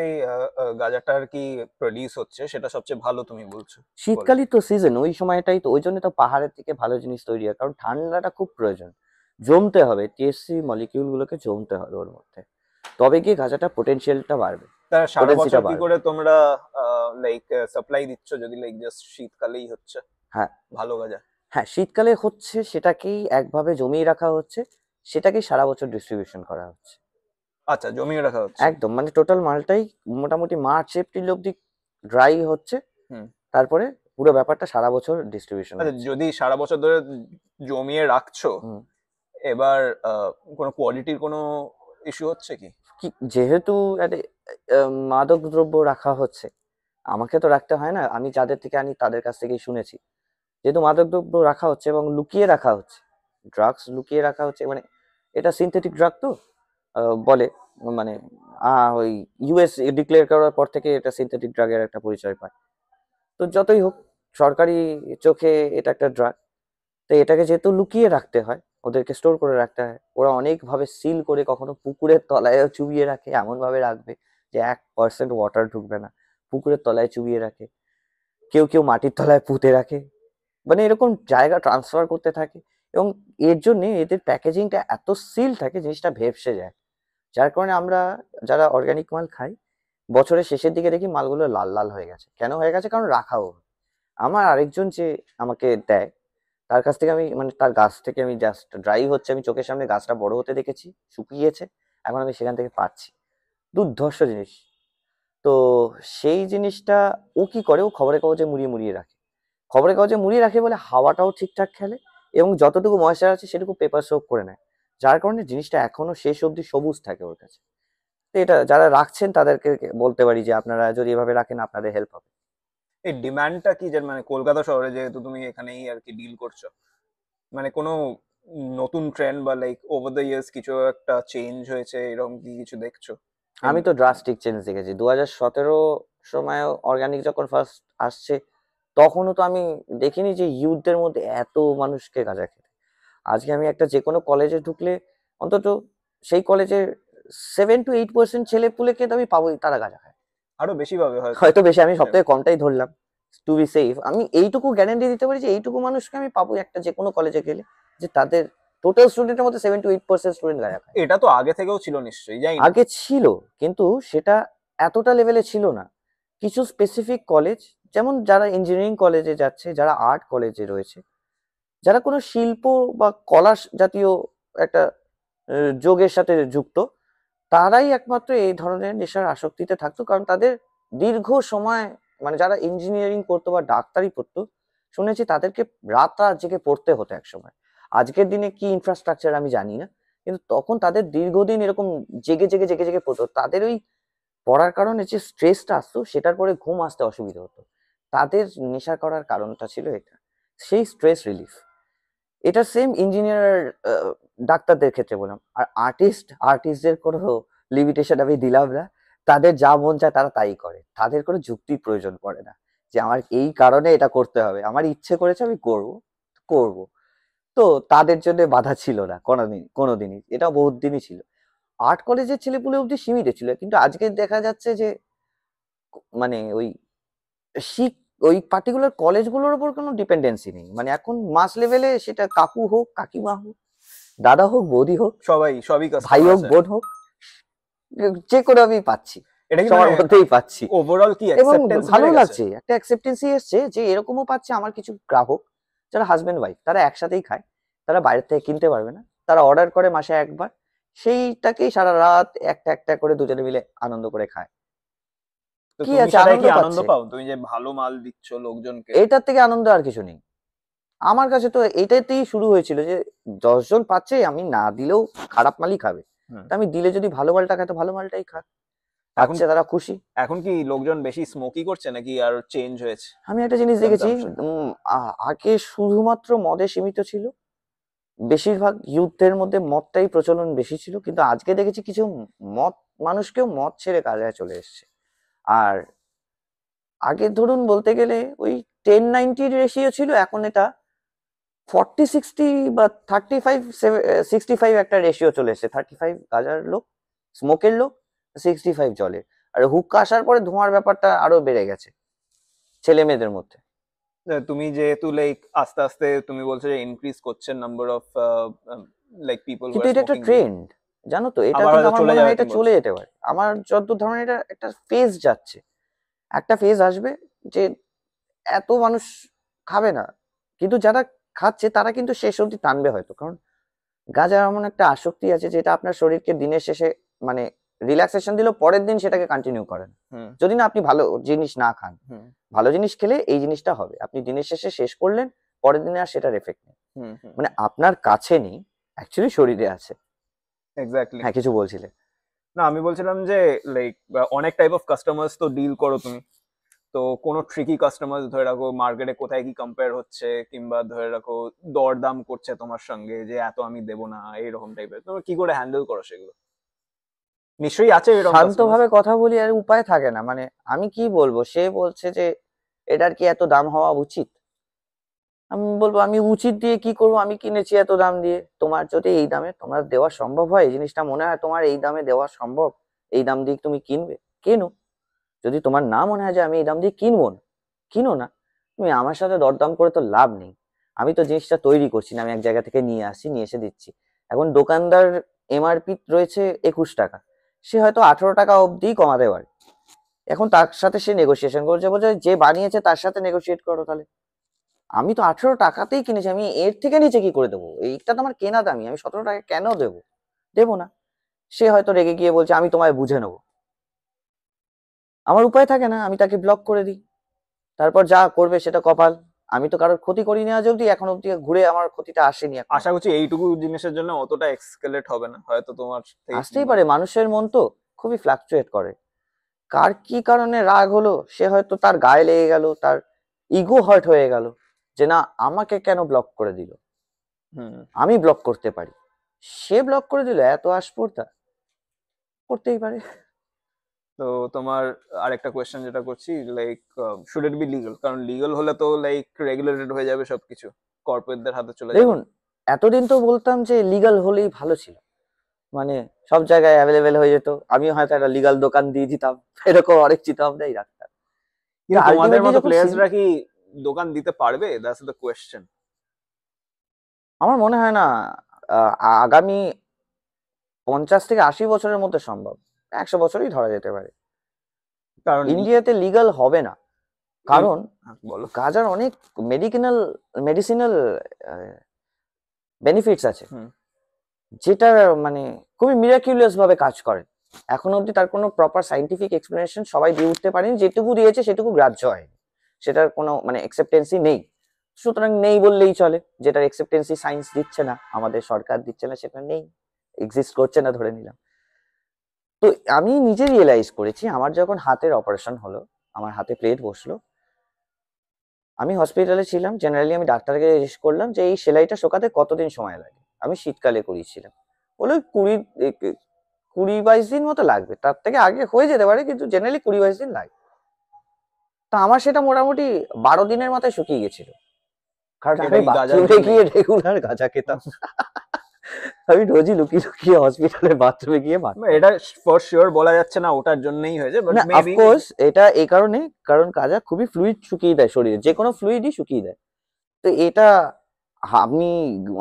গাঁজাটা আর কি প্রডিউস হচ্ছে, সেটা সবচেয়ে ভালো তুমি বলছো শীতকালই কোয়ালিটি? তো সিজন, ওই সময়টাই তো, ওই জন্য তো পাহাড়ের থেকে ভালো জিনিস তৈরি হয়, কারণ ঠান্ডাটা খুব প্রয়োজন, জমতে হবে, টিএসসি মলিকিউল গুলোকে জমতে হবে ওর মধ্যে, তবে গিয়ে গাঁজাটা পোটেনশিয়ালটা বাড়বে, তার সারা বছর পোটেন্সিটা কি বাড়বে। করে তোমরা লাইক সাপ্লাই দিচ্ছ, যদি লাইক জাস্ট শীতকালেই হচ্ছে হ্যাঁ, ভালো গাঁজা? হ্যাঁ, শীতকালে হচ্ছে সেটাকেই একভাবে জমিয়ে রাখা হচ্ছে, সেটাকেই সারা বছর ডিস্ট্রিবিউশন করা হচ্ছে। আচ্ছা, জমিয়ে রাখা হচ্ছে। একদম, মানে টোটাল মালটাই মোটামুটি মার্চ এপ্রিল অব্দি ড্রাই হচ্ছে, হুম। তারপরে পুরো ব্যাপারটা সারা বছর ডিস্ট্রিবিউশন আচ্ছা, হচ্ছে। যদি সারা বছর ধরে জমিয়ে রাখছো, হুম। এবার কোনো কোয়ালিটির কোনো ইস্যু হচ্ছে কি? কি যেহেতু একটা মাদক দ্রব্য রাখা হচ্ছে, আমাকে তো রাখতে হয় না, আমি যাদের থেকে আনি তাদের কাছ থেকেই শুনেছি। যেহেতু মাদক দ্রব্য রাখা হচ্ছে এবং লুকিয়ে রাখা হচ্ছে, ড্রাগস লুকিয়ে রাখা হচ্ছে, মানে এটা সিনথেটিক ড্রাগ তো বলে, মানে ওই ইউএস ডিক্লেয়ার করার পর থেকে এটা সিনথেটিক ড্রাগের একটা পরিচয় পায়। তো যতই হোক, সরকারি চোখে এটা একটা ড্রাগ। তো এটাকে যেহেতু লুকিয়ে রাখতে হয়, ওদেরকে স্টোর করে রাখতে হয়, ওরা অনেকভাবে সিল করে, কখনো পুকুরের তলায়ও চুবিয়ে রাখে, এমন ভাবে রাখবে যে 1% ওয়াটার ঢুকবে না, পুকুরের তলায় চুবিয়ে রাখে। কেউ কেউ মাটির তলায় পুঁতে রাখে, মানে এরকম জায়গা ট্রান্সফার করতে থাকে। এবং এর জন্য এদের প্যাকেজিংটা এত সিল থাকে, জিনিসটা ভেপসে যায়। যার কারণে আমরা যারা অর্গানিক মাল খাই, বছরের শেষের দিকে দেখি মালগুলো লাল লাল হয়ে গেছে। কেন হয়ে গেছে? কারণ রাখাও হয়। আমার আরেকজন যে আমাকে দেয়, তার কাছ থেকে আমি, মানে তার গাছ থেকে আমি জাস্ট ড্রাই হচ্ছে, আমি চোখের সামনে গাছটা বড় হতে দেখেছি, শুকিয়েছে, এখন আমি সেখান থেকে পাচ্ছি। দুর্ধর্ষ জিনিস। তো সেই জিনিসটা ও কি করে, ও খবরের কাগজে মুড়িয়ে মুড়িয়ে রাখে। খবরের কাগজে মুড়িয়ে রাখে বলে হাওয়াটাও ঠিকঠাক খেলে, এবং যতটুকু ময়েশ্চার আছে সেটুকু পেপার সোক করে নেয়। যার কারণে জিনিসটা এখনো শেষ অবধি সবুজ থাকে ওর কাছে। তো এটা যারা রাখছেন তাদেরকে বলতে পারি যে আপনারা যদি এভাবে রাখেন আপনাদের হেল্প হবে। এই ডিমান্ডটা কি, যে মানে কলকাতা শহরে যেহেতু তুমি এখানেই আর কি ডিল করছো, মানে কোনো নতুন ট্রেন্ড বা লাইক ওভার দ্য ইয়ার্স কিছু একটা চেঞ্জ হয়েছে, এরকম কি কিছু দেখছো? আমি তো ড্রাস্টিক চেঞ্জ দেখেছি 2017 সময় অর্গানিক যখন ফার্স্ট আসছে, তখনও তো আমি দেখিনি যে ইউথদের মধ্যে এত মানুষকে গাঁজা খেতে। আজকে আমি একটা যে কোনো কলেজে ঢুকলে অন্তত সেই কলেজের 7 to 8% ছেলে পুলেকে তো আমি পাবোই, তারা গাঁজা খায়। আরো বেশি ভাবে হয়তো। হয়তো বেশি, আমি সব থেকে কমটাই ধরলাম টু বি সেফ। আমি এইটুকু গ্যারান্টি দিতে পারি যে এইটুকু মানুষকে আমি পাবো একটা যে কোনো কলেজে গেলে, যে তাদের টোটাল স্টুডেন্টের মধ্যে 7 to 8% স্টুডেন্ট গাঁজা খায়। এটা তো আগে থেকেও ছিল নিশ্চয়ই, জানি না। আগে ছিল, কিন্তু সেটা এতটা লেভেলে ছিল না। কিছু স্পেসিফিক কলেজ, যেমন যারা ইঞ্জিনিয়ারিং কলেজে যাচ্ছে, যারা আর্ট কলেজে রয়েছে, যারা কোনো শিল্প বা কলা জাতীয় একটা যোগের সাথে যুক্ত, তারাই একমাত্র এই ধরনের নেশার আসক্তিতে থাকতো। কারণ তাদের দীর্ঘ সময়, মানে যারা ইঞ্জিনিয়ারিং করতো বা ডাক্তারি পড়তো, শুনেছি তাদেরকে রাত রাত জেগে পড়তে হতো একসময়। আজকের দিনে কি ইনফ্রাস্ট্রাকচার আমি জানি না, কিন্তু তখন তাদের দীর্ঘদিন এরকম জেগে জেগে জেগে জেগে পড়তো। তাদের ওই পড়ার কারণে যে স্ট্রেসটা আসতো, সেটার পরে ঘুম আসতে অসুবিধা হতো। তাদের নেশা করার কারণটা ছিল এটা, সেই স্ট্রেস রিলিফ। এটা সেম ইঞ্জিনিয়ার, ডাক্তারদের ক্ষেত্রে বললাম। আর আর্টিস্টদের কোনো লিমিটেশন আমি দিলাম না। তাদের যা মন চায় তারা তাই করে, তাদের কোনো যুক্তির প্রয়োজন পড়ে না যে আমার এই কারণে এটা করতে হবে, আমার ইচ্ছে করেছে আমি করব করব। তো তাদের জন্য বাধা ছিল না কোনোদিনই, এটা বহুত দিনই ছিল। আর্ট কলেজের ছেলেপুলে অব্দি সীমিত ছিল, কিন্তু আজকে দেখা যাচ্ছে যে মানে ওই শিক ওই পার্টিকুলার কলেজগুলোর উপর কোনো ডিপেন্ডেন্সি নেই। মানে এখন মাস লেভেলে সেটা কাকু হোক, কাকিমা হোক, দাদা হোক, বৌদি হোক, সবই ভাই কাস্টমার হোক, আছে। বোন হোক, যে করে আমি পাচ্ছি, এটা কি সবার মানে মধ্যেই পাচ্ছি। ওভারঅল কি এবং অ্যাকসেপ্টেন্স ভালো বেড়ে গেছে? লাগছে, একটা অ্যাকসেপ্টেন্সি এসছে যে এরকমও পাচ্ছে। আমার কিছু গ্রাহক যারা হাজবেন্ড ওয়াইফ, তারা একসাথেই খায়, তারা বাইরে থেকে কিনতে পারবে না, তারা অর্ডার করে মাসে একবার, সেইটাকেই সারা রাত একটা একটা করে দুজনে মিলে আনন্দ করে খায়। তো কি তুমি আছে, সেটাই আনন্দ কি আনন্দ পাচ্ছে। পাও, তুমি যে ভালো মাল দিচ্ছ লোকজনকে? এটার থেকে আনন্দ আর কিছু নেই। আমার কাছে তো এটাতেই শুরু হয়েছিল যে 10 জন পাচ্ছে, আমি না দিলেও খারাপ মালই খাবে। হুম। তা আমি দিলে যদি ভালো মালটা খায়, তো ভালো মালটাই খাক, এখন পাচ্ছে তারা খুশি। এখন কি লোকজন বেশি স্মোকি করছে নাকি আর চেঞ্জ হয়েছে আমি একটা জিনিস দেখেছি, কনজাম্পশন? আগে শুধুমাত্র মদে সীমিত ছিল, বেশিরভাগ ইউথদের মধ্যে মদটাই প্রচলন বেশি ছিল, কিন্তু আজকে দেখেছি কিছু মদ মানুষকেও মদ ছেড়ে কাজে চলে এসছে। আর আগে ধরুন বলতে গেলে ওই 10-90 রেশিও ছিল, এখন এটা 40-60 বা 35-65 একটা রেশিও চলে এসেছে। 35 গাজার লোক, স্মোকের লোক, 65 জলের। আর হুক্কা আসার পরে ধোঁয়ার ব্যাপারটা আরো বেড়ে গেছে ছেলে মেয়েদের মধ্যে। তুমি যেহেতু লাইক আস্তে আস্তে তুমি বলছো যে ইনক্রিজ করছে number of like people who কিন্তু আর এটা একটা স্মোকিং উইড, ট্রেন্ড, জানো তো, এটা আবার কিন্তু হয়তো আমার চলে মনে যাবে হয় এটা তুমি চলে বলছো? যেতে পারে। আমার যতদূর ধারণা এটা একটা ফেজ যাচ্ছে, একটা ফেজ আসবে যে এত মানুষ খাবে না, কিন্তু যারা খাচ্ছে তারা কিন্তু শেষ অবধি টানবে হয়তো। কারণ গাঁজার এমন একটা আসক্তি আছে যেটা আপনার শরীরকে দিনের শেষে, মানে রিল্যাক্সেশন দিলেও পরের দিন সেটাকে কন্টিনিউ করেন, হুম। যদি না আপনি ভালো জিনিস না খান। হুম। ভালো জিনিস খেলে এই জিনিসটা হবে, আপনি দিনের শেষে শেষ করলেন, পরের দিনে আর সেটার এফেক্ট নেই। হুম। হুম। মানে আপনার কাছে নেই, অ্যাকচুয়ালি শরীরে আছে। এক্স্যাক্টলি। হ্যাঁ, কিছু বলছিলে। না, আমি বলছিলাম যে লাইক অনেক টাইপ অফ কাস্টমার্স তো ডিল করো তুমি, তো কোনো ট্রিকি কাস্টমার ধরে রাখো মার্কেটে কোথায় কি কম্পেয়ার হচ্ছে, কিংবা ধরে রাখো দরদাম করছে তোমার সঙ্গে যে এত আমি দেবো না, এইরকম টাইপের, তো কি করে হ্যান্ডেল করো সেগুলো? নিশ্চয়ই আছে এরকম কাস্টমার। শান্তভাবে কথা বলি, আর উপায় থাকে না। মানে আমি কি বলবো, সে বলছে যে এটার কি এত দাম হওয়া উচিত? আমি বলবো আমি উচিত দিয়ে কি করবো, আমি কিনেছি এত দাম দিয়ে। তোমার যদি এই দামে তোমার দেওয়া সম্ভব হয়, এই জিনিসটা মনে হয় তোমার এই দামে দেওয়া সম্ভব, এই দাম দিয়ে তুমি কিনবে, কেনো। যদি তোমার না মনে হয় যে আমি এই দাম দিয়ে কিনবো না, কিনো না। তুমি আমার সাথে দরদাম করে তো লাভ নেই। আমি তো জিনিসটা তৈরি করছি না, আমি এক জায়গা থেকে নিয়ে আসি, নিয়ে এসে দিচ্ছি। এখন দোকানদার এমআরপি রয়েছে 21 টাকা, সে হয়তো 18 টাকা অব্দি কমাতে পারে। এখন তার সাথে সে নেগোসিয়েশন করছে, বলছে যে বানিয়েছে তার সাথে নেগোসিয়েট করো তাহলে। আমি তো 18 টাকাতেই কিনেছি, আমি এর থেকে নিচে কি করে দেবো? এইটা তো আমার কেনা দামি, আমি 17 টাকা কেন দেবো? দেবো না। সে হয়তো রেগে গিয়ে বলছে আমি তোমায় বুঝে নেবো। আমার উপায় থাকে না, আমি তাকে ব্লক করে দিই। তারপর যা করবে সেটা কপাল। আমি তো কারোর ক্ষতি করিনি আজ অব্দি, এখন অব্দি ঘুরে আমার ক্ষতিটা আসেনি এখন। আশা করছি এইটুকু জিনিসের জন্য অতটা এক্সকেলেট হবে না হয়তো তোমার থেকে। আসতেই পারে, মানুষের মন তো খুবই ফ্লাকচুয়েট করে। কার কি কারণে রাগ হলো, সে হয়তো তার গায়ে লেগে গেল, তার ইগো হার্ট হয়ে গেল, যে না আমাকে কেন ব্লক করে দিল, হুম। আমি ব্লক করতে পারি। সে ব্লক করে দিল, এত আসপর্দা করতেই পারে। তো তোমার আরেকটা কোয়েশ্চেন যেটা করছি, like should it be legal? কারণ লিগাল হলে তো লাইক রেগুলেটেড হয়ে যাবে সবকিছু, কর্পোরেটদের হাতে চলে যাবে। দেখুন, এতদিন তো বলতাম যে লিগাল হলেই ভালো ছিল, মানে সব জায়গায় অ্যাভেলেবেল হয়ে যেত, আমি হয়তো একটা লিগাল দোকান দিয়ে দিতাম, এরকম অনেক চিন্তা ভাবনাই রাখতাম। কিন্তু তোমাদের আলটিমেটলি মতো যখন প্লেয়ার্সরা কি দোকান দিতে পারবে? That's the question. আমার মনে হয় না আহ, আগামী 50 থেকে 80 বছরের মধ্যে সম্ভব। 100 বছরই ধরা যেতে পারে। কারণ ইন্ডিয়াতে লিগাল হবে না, কারণ বলো। গাঁজার অনেক মেডিসিনাল বেনিফিটস আছে, হুম। যেটা মানে খুবই মিরাকিউলাস ভাবে কাজ করে। এখন অবধি তার কোনো প্রপার সাইন্টিফিক এক্সপ্লেনেশন সবাই দিয়ে উঠতে পারেনি, যেটুকু দিয়েছে সেটুকু গ্রাহ্য হয়নি, সেটার কোনো মানে অ্যাকসেপ্টেন্সি নেই। সুতরাং নেই বললেই চলে, যেটার অ্যাকসেপ্টেন্সি সায়েন্স দিচ্ছে না, আমাদের সরকার দিচ্ছে না, সেটা নেই, এক্সিস্ট করছে না ধরে নিলাম। তো আমি নিজে রিয়েলাইজ করেছি, আমার যখন হাতের অপারেশন হলো, আমার হাতে প্লেট বসলো, আমি হসপিটালে ছিলাম। জেনারেলি আমি ডাক্তারকে জিজ্ঞেস করলাম যে এই সেলাইটা শোকাতে কতদিন সময় লাগে। আমি শীতকালে করিয়েছিলাম। বলে 20-22 দিন মতো লাগবে, তার থেকে আগে হয়ে যেতে পারে, কিন্তু জেনারেলি 20-22 দিন লাগে। তা আমার সেটা মোটামুটি 12 দিনের মাথায় শুকিয়ে গেছিল, কারণ এটা আমি কি গাঁজার বাথরুমে জন্য? গিয়ে রেগুলার গাঁজা খেতাম। আমি রোজই লুকিয়ে লুকিয়ে হসপিটালের বাথরুমে গিয়ে মারতাম। এটা ফর শিওর বলা যাচ্ছে না ওটার জন্যই হয়েছে, বাট না, মেবি। অফকোর্স এটা এই কারণে, কারণ গাঁজা খুবই ফ্লুইড শুকিয়ে দেয়, শরীরে যে কোনো ফ্লুইডই শুকিয়ে দেয়। তো এটা আমি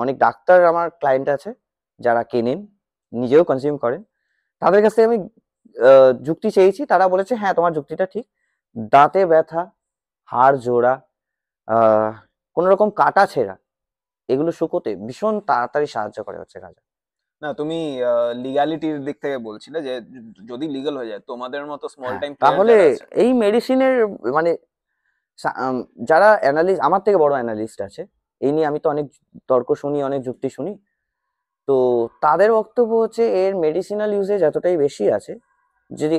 অনেক ডাক্তার আমার ক্লায়েন্ট আছে যারা কেনেন, নিজেও কনজিউম করেন, তাদের কাছ থেকে আমি যুক্তি চেয়েছি, তারা বলেছে হ্যাঁ তোমার যুক্তিটা ঠিক। দাঁতে ব্যথা, হাড় জোড়া, আহ কোন রকম কাটা ছেঁড়া, এগুলো শুকোতে ভীষণ তাড়াতাড়ি সাহায্য করে হচ্ছে গাঁজা। না, তুমি লিগ্যালিটির দিক থেকে বলছিলে যে যদি লিগ্যাল হয়ে যায়, তোমাদের মতো স্মল হ্যাঁ, টাইম প্লেয়ার তাহলে যারা আছে। এই মেডিসিনের মানে যারা অ্যানালিস্ট, আমার থেকে বড় অ্যানালিস্ট আছে এই নিয়ে, আমি তো অনেক তর্ক শুনি, অনেক যুক্তি শুনি। তো তাদের বক্তব্য হচ্ছে এর মেডিসিনাল ইউজেজ এতটাই বেশি আছে, যদি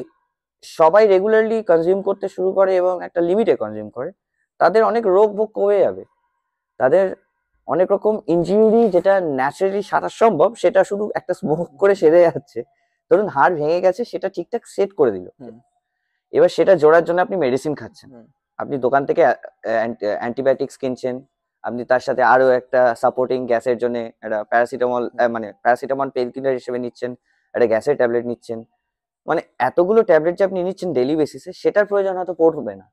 সবাই রেগুলারলি কনজিউম করতে শুরু করে এবং একটা লিমিটে কনজিউম করে, তাদের অনেক রোগ ভোগ কমে যাবে। তাদের অনেক রকম ইনজিউরি যেটা ন্যাচারালি সারা সম্ভব, সেটা শুধু একটা স্মোক করে সেরে যাচ্ছে। ধরুন হাড় ভেঙে গেছে, সেটা ঠিকঠাক সেট করে দিল, হুম। এবার সেটা জোড়ার জন্য আপনি মেডিসিন খাচ্ছেন, হুম। আপনি দোকান থেকে অ্যান্টিবায়োটিক্স কিনছেন, আপনি তার সাথে আরো একটা সাপোর্টিং গ্যাসের জন্য একটা প্যারাসিটামল, মানে প্যারাসিটামল পেন কিলার হিসেবে নিচ্ছেন, একটা গ্যাসের ট্যাবলেট নিচ্ছেন। মানে এতগুলো ট্যাবলেট যে আপনি নিচ্ছেন ডেইলি বেসিসে, সেটার প্রয়োজন হয়তো পড়বে না।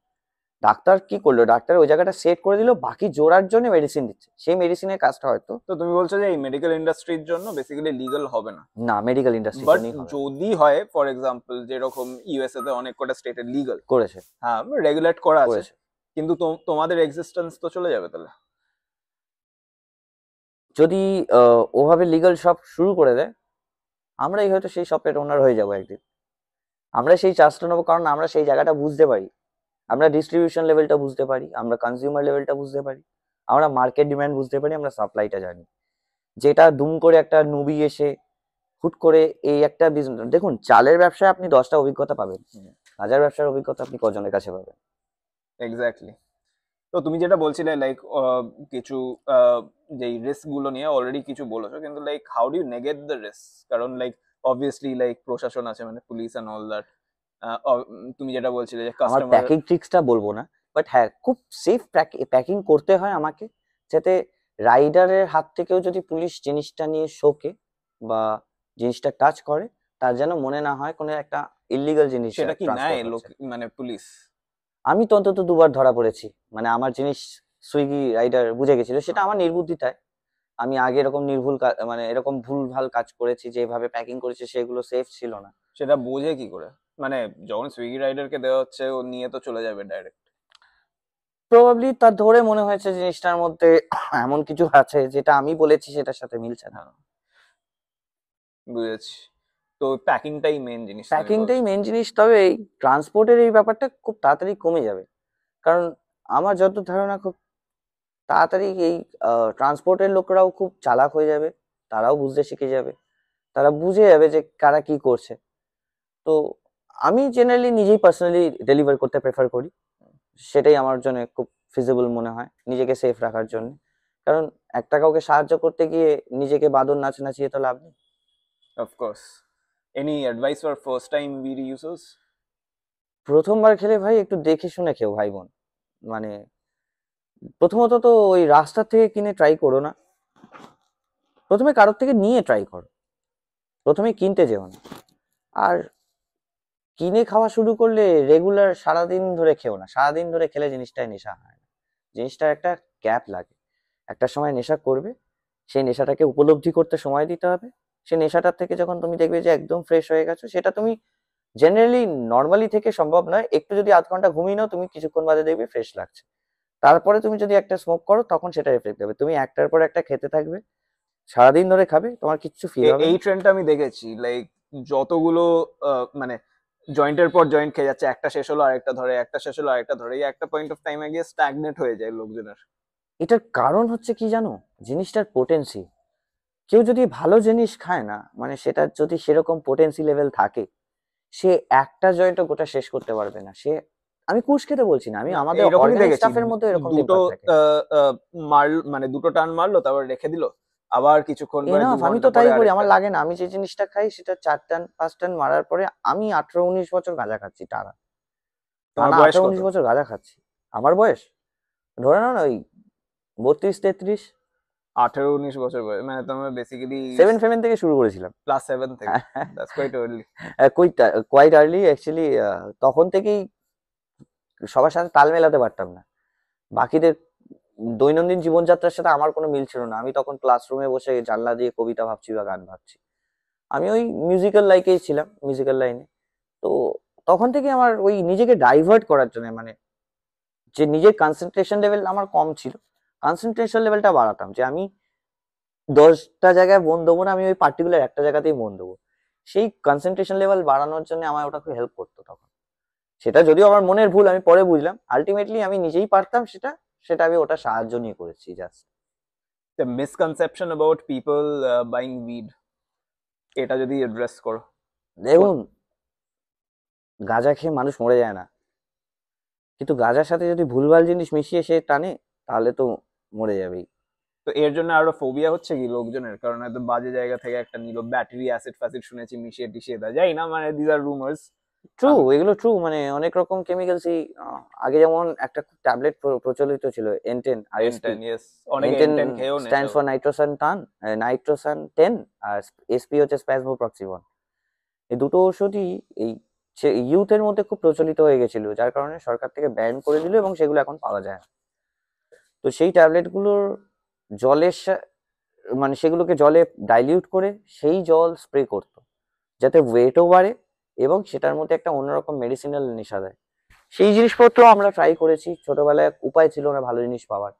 ডাক্তার কি করলো, ডাক্তার ওই জায়গাটা সেট করে দিল, বাকি জোড়ার জন্য মেডিসিন দিচ্ছে, সেই মেডিসিনের কাজটা হয়তো তো তুমি বলছো যে এই মেডিকেল ইন্ডাস্ট্রির জন্য বেসিক্যালি লিগ্যাল হবে না? না, মেডিকেল ইন্ডাস্ট্রির বাট জন্যই হবে না। যদি হয়, ফর এক্সাম্পল যেরকম ইউএসএ তে অনেক কটা স্টেটে লিগ্যাল, করেছে, হ্যাঁ, রেগুলেট করা আছে, করেছে। কিন্তু তোমাদের এক্সিস্টেন্স তো চলে যাবে তাহলে। যদি ওভাবে লিগাল শপ শুরু করে দেয়, আমরাই হয়তো সেই শপের ওনার হয়ে যাবো একদিন। আমরা সেই চার্জটা নেবো, কারণ আমরা সেই জায়গাটা বুঝতে পারি, আমরা ডিস্ট্রিবিউশন লেভেলটা বুঝতে পারি, আমরা কনজিউমার লেভেলটা বুঝতে পারি, আমরা মার্কেট ডিমান্ড বুঝতে পারি, আমরা সাপ্লাইটা জানি। যেটা দুম করে একটা নুবি এসে হুট করে এই একটা বিজনেস, দেখুন চালের ব্যবসায় আপনি 10টা অভিজ্ঞতা পাবেন, হুম। গাঁজার ব্যবসার অভিজ্ঞতা আপনি কজনের কাছে পাবেন? এক্স্যাক্টলি। তো তুমি যেটা বলছিলে লাইক কিছু যেই রিস্ক গুলো নিয়ে অলরেডি কিছু বলেছো, কিন্তু like how do you negate the risk? কারণ লাইক অবভিয়াসলি লাইক প্রশাসন আছে, মানে পুলিশ এন্ড অল দ্যাট। তুমি যেটা বলছিলে যে আমার কাস্টমার। প্যাকিং ট্রিক্সটা বলবো না, বাট হ্যাঁ খুব সেফ প্যাকিং করতে হয় আমাকে, যাতে রাইডারের হাত থেকেও যদি পুলিশ জিনিসটা নিয়ে শোকে বা জিনিসটা টাচ করে, তার যেন মনে না হয় কোনো একটা ইল্লিগাল জিনিস সেটা কি নেয় ট্রান্সপোর্ট লোক, হচ্ছে। মানে পুলিশ? আমি তো অন্তত 2বার ধরা পড়েছি, মানে আমার জিনিস সুইগি রাইডার বুঝে গেছিল, সেটা আমার নির্বুদ্ধিতায়। আমি আগে এরকম মানে এরকম ভুলভাল কাজ করেছি, যেভাবে প্যাকিং করেছি সেগুলো সেফ ছিল না। সেটা বোঝে কি করে? মানে যখন সুইগি রাইডারকে দেওয়া হচ্ছে, ও নিয়ে তো চলে যাবে ডাইরেক্ট। প্রবাবলি তার ধরে মনে হয়েছে জিনিসটার মধ্যে এমন কিছু আছে যেটা আমি বলেছি সেটার সাথে মিলছে না। হ্যাঁ, বুঝেছি। তো প্যাকিংটাই মেন জিনিস তুমি প্যাকিংটাই বলছো। মেন জিনিস, তবে এই ট্রান্সপোর্টের এই ব্যাপারটা খুব তাড়াতাড়ি কমে যাবে, কারণ আমার যত ধারণা খুব তাড়াতাড়ি এই ট্রান্সপোর্টের লোকরাও খুব চালাক হয়ে যাবে, তারাও বুঝতে শিখে যাবে, তারা বুঝে যাবে যে কারা কি করছে। তো আমি জেনারেলি নিজেই পার্সোনালি ডেলিভার করতে প্রেফার করি, সেটাই আমার জন্য খুব ফিজিবল মনে হয় নিজেকে সেফ রাখার জন্য, কারণ একটা কাউকে সাহায্য করতে গিয়ে নিজেকে বাদর নাচিয়ে তো লাভ নেই। Of course. Any advice for first time BD users? প্রথমবার খেলে ভাই একটু দেখে শুনে খেও ভাই বোন, মানে প্রথমত তো ওই রাস্তা থেকে কিনে ট্রাই করো না, প্রথমে কারোর থেকে নিয়ে ট্রাই করো, প্রথমে কিনতে যেও না। আর কিনে খাওয়া শুরু করলে রেগুলার সারাদিন ধরে খেও না, সারাদিন ধরে খেলে জিনিসটায় নেশা হয় না, জিনিসটার একটা গ্যাপ লাগে, একটা সময় নেশা করবে, সেই নেশাটাকে উপলব্ধি করতে সময় দিতে হবে, সেই নেশাটার থেকে যখন তুমি দেখবে যে একদম ফ্রেশ হয়ে গেছো, সেটা তুমি জেনারেলি নর্মালি থেকে সম্ভব নয়, একটু যদি 0.5 ঘন্টা ঘুমিয়ে নাও তুমি কিছুক্ষণ বাদে দেখবে ফ্রেশ লাগছে, তারপরে তুমি যদি একটা স্মোক করো তখন সেটা এফেক্ট দেবে, তুমি একটার পর একটা খেতে থাকবে, সারাদিন ধরে খাবে, তোমার কিচ্ছু ফিল হবে এই না। ট্রেন্ডটা আমি দেখেছি, লাইক যতগুলো মানে জয়েন্টের পর জয়েন্ট খেয়ে যাচ্ছে, একটা শেষ হলো আরেকটা ধরে, একটা শেষ হলো আরেকটা ধরে, এই একটা পয়েন্ট অফ টাইমে গিয়ে স্ট্যাগনেট হয়ে যায় লোকজনের। এটার কারণ হচ্ছে কি জানো, জিনিসটার পোটেন্সি, কেউ যদি ভালো জিনিস খায় না, মানে সেটার যদি সেরকম পোটেন্সি লেভেল থাকে, সে একটা জয়েন্টও গোটা শেষ করতে পারবে না, সে, আমি কুশ খেতে বলছি না, আমি না, আমাদের এইরকমই অর্গানিক দেখেছি। স্টাফের মধ্যে এরকম দুটো টেম্পার থাকে। মানে দুটো টান মারলো, তারপর রেখে দিল, আবার কিছুক্ষণ পরে এনাফ, আমি 2 ঘন্টা তো তাই পরে করি, আরেকটা। আমার লাগে না, আমি যে জিনিসটা খাই সেটা 4 টান 5 টান মারার পরে, আমি 18-19 বছর গাঁজা খাচ্ছি টানা, তোমার টানা বয়স আঠারো কত? উনিশ বছর গাঁজা খাচ্ছি। আমার বয়স ধরে নাও না ওই 32-33। 18-19 বছর বয়স, মানে তোমার বেসিক্যালি 7 থেকে শুরু করেছিলাম। ক্লাস 7 থেকে। That's quite early. Quite early actually, তখন থেকেই সবার সাথে তাল মেলাতে পারতাম না, বাকিদের দৈনন্দিন জীবনযাত্রার সাথে আমার কোনো মিল ছিল না, আমি তখন ক্লাসরুমে বসে জানলা দিয়ে কবিতা ভাবছি বা গান ভাবছি, আমি ওই মিউজিক্যাল লাইকেই ছিলাম, মিউজিক্যাল লাইনে। তো তখন থেকে আমার ওই নিজেকে ডাইভার্ট করার জন্য, মানে যে নিজের কনসেন্ট্রেশন লেভেল আমার কম ছিল, কনসেন্ট্রেশন লেভেলটা বাড়াতাম, যে আমি 10টা জায়গায় মন দেবো না, আমি ওই পার্টিকুলার একটা জায়গাতেই মন দেবো, সেই কনসেন্ট্রেশন লেভেল বাড়ানোর জন্য আমার ওটা খুব হেল্প করতো তখন। সেটা যদিও আমার মনের ভুল, আমি পরে বুঝলাম, আলটিমেটলি আমি নিজেই পারতাম সেটা, সেটা আমি ওটা সাহায্য নিয়ে করেছি just. The misconception about people buying weed, এটা যদি অ্যাড্রেস করো। দেখুন, গাঁজা খেয়ে মানুষ মরে যায় না, কিন্তু গাঁজার সাথে যদি ভুলভাল জিনিস মিশিয়ে সে টানে, তাহলে তো মরে যাবেই। তো এর জন্য আরো ফোবিয়া হচ্ছে কি লোকজনের, কারণ হয়তো বাজে জায়গা থেকে একটা নিল, ব্যাটারি অ্যাসিড ফ্যাসিড শুনেছি মিশিয়ে টিশিয়ে দেয়, যাই না, মানে দিস আর রুমার্স। ট্রু, এগুলো ট্রু, মানে অনেক রকম কেমিক্যালসই, আগে যেমন একটা ট্যাবলেট প্রচলিত ছিল N10 RSP। N10, yes, অনেকে N10 N10 খেয়েও নেশা স্ট্যান্ডস ফর নাইট্রোসান 10, আর SP হচ্ছে স্প্যাজমোপ্রক্সিবন। এই দুটো ওষুধই এই ইউথের মধ্যে খুব প্রচলিত হয়ে গেছিল, যার কারণে সরকার থেকে ব্যান করে দিল এবং সেগুলো এখন পাওয়া যায় না। তো সেই ট্যাবলেটগুলোর জলের মানে সেগুলোকে জলে ডাইলিউট করে সেই জল স্প্রে করতো, যাতে ওয়েটও বাড়ে এবং সেটার মধ্যে একটা অন্যরকম মেডিসিনাল নেশা দেয়। সেই জিনিসপত্র আমরা ট্রাই করেছি ছোটবেলায়, উপায় ছিল না ভালো জিনিস পাওয়ার।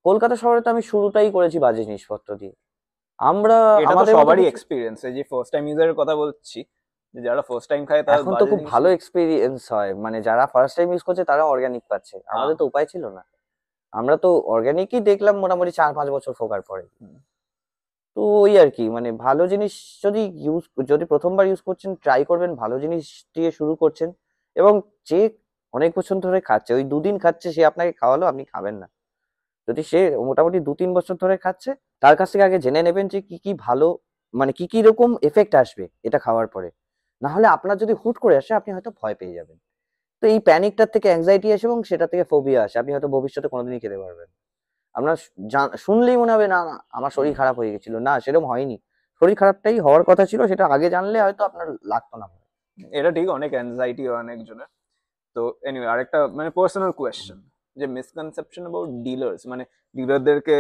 কলকাতা শহরে তো আমি শুরুটাই করেছি বাজে জিনিসপত্র দিয়ে। আমরা এটা তো আমাদের মতো সবারই কিছু, এক্সপিরিয়েন্স, এই যে ফার্স্ট টাইম ইউজারের কথা বলছি, যে যারা ফার্স্ট টাইম খায় তারা এখন তো বাজে খুব জিনিস। ভালো এক্সপিরিয়েন্স হয়, মানে যারা ফার্স্ট টাইম ইউজ করছে তারা অর্গানিক পাচ্ছে, আমাদের তো উপায় ছিল না, আমরা তো অর্গানিকই দেখলাম মোটামুটি 4-5 বছর ফোকার পরে। তো ওই আর কি, মানে ভালো জিনিস যদি প্রথমবার ইউজ করছেন, ট্রাই করবেন, ভালো জিনিস দিয়ে শুরু করছেন। এবং যে অনেক বছর ধরে খাচ্ছে, ওই 2 দিন খাচ্ছে, সে আপনাকে খাওয়ালো, আপনি খাবেন না। যদি সে মোটামুটি 2-3 বছর ধরে খাচ্ছে, তার কাছ থেকে আগে জেনে নেবেন যে কি কি ভালো, মানে কি কি রকম এফেক্ট আসবে এটা খাওয়ার পরে। না হলে আপনার যদি হুট করে আসে, আপনি হয়তো ভয় পেয়ে যাবেন। তো এই প্যানিকটার থেকে অ্যাংজাইটি আসে এবং সেটা থেকে ফোবিয়া আসে, আপনি হয়তো ভবিষ্যতে কোনোদিনই খেতে পারবেন না। আপনার শুনলেই মনে হবে না না, আমার শরীর খারাপ হয়ে গেছিল, না সেরকম হয়নি। শরীর খারাপটাই হওয়ার কথা ছিল, সেটা আগে জানলে হয়তো আপনার লাগতো না। এটা ঠিক, অনেক অ্যাংজাইটি হয় অনেকজনের। তো এনিওয়ে, আরেকটা মানে পার্সোনাল কোয়েশ্চেন, যে মিসকনসেপশন অ্যাবাউট ডিলার্স, মানে ডিলারদেরকে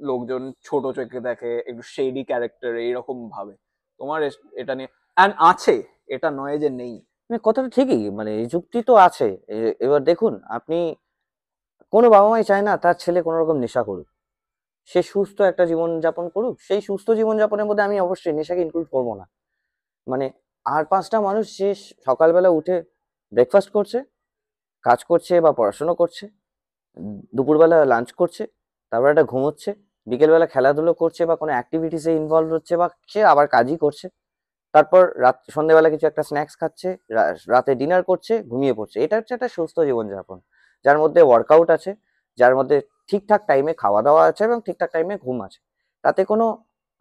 লোকজন ছোট চোখে দেখে, একটু শেডি ক্যারেক্টার এইরকম ভাবে, তোমার এটা নিয়ে অ্যান্ড আছে, এটা নয় যে নেই। মানে কথাটা ঠিকই, মানে এই যুক্তি তো আছে। এবার দেখুন, আপনি কোনো বাবা মাই চায় না তার ছেলে কোনো রকম নেশা করুক। সে সুস্থ একটা জীবন যাপন করুক। সেই সুস্থ জীবন যাপনের মধ্যে আমি অবশ্যই নেশাকে ইনক্লুড করবো না। মানে আর 5টা মানুষ যে সকালবেলা উঠে ব্রেকফাস্ট করছে, কাজ করছে বা পড়াশোনা করছে, দুপুরবেলা লাঞ্চ করছে, তারপর একটা ঘুমোচ্ছে, বিকেলবেলা খেলাধুলো করছে বা কোনো অ্যাক্টিভিটিসে ইনভলভ হচ্ছে, বা সে আবার কাজই করছে, তারপর সন্ধ্যেবেলা কিছু একটা স্ন্যাক্স খাচ্ছে, রাতে ডিনার করছে, ঘুমিয়ে পড়ছে। এটা হচ্ছে একটা সুস্থ জীবনযাপন, যার মধ্যে ওয়ার্কআউট আছে, যার মধ্যে ঠিকঠাক টাইমে খাওয়া দাওয়া আছে এবং ঠিকঠাক টাইমে ঘুম আছে। তাতে কোনো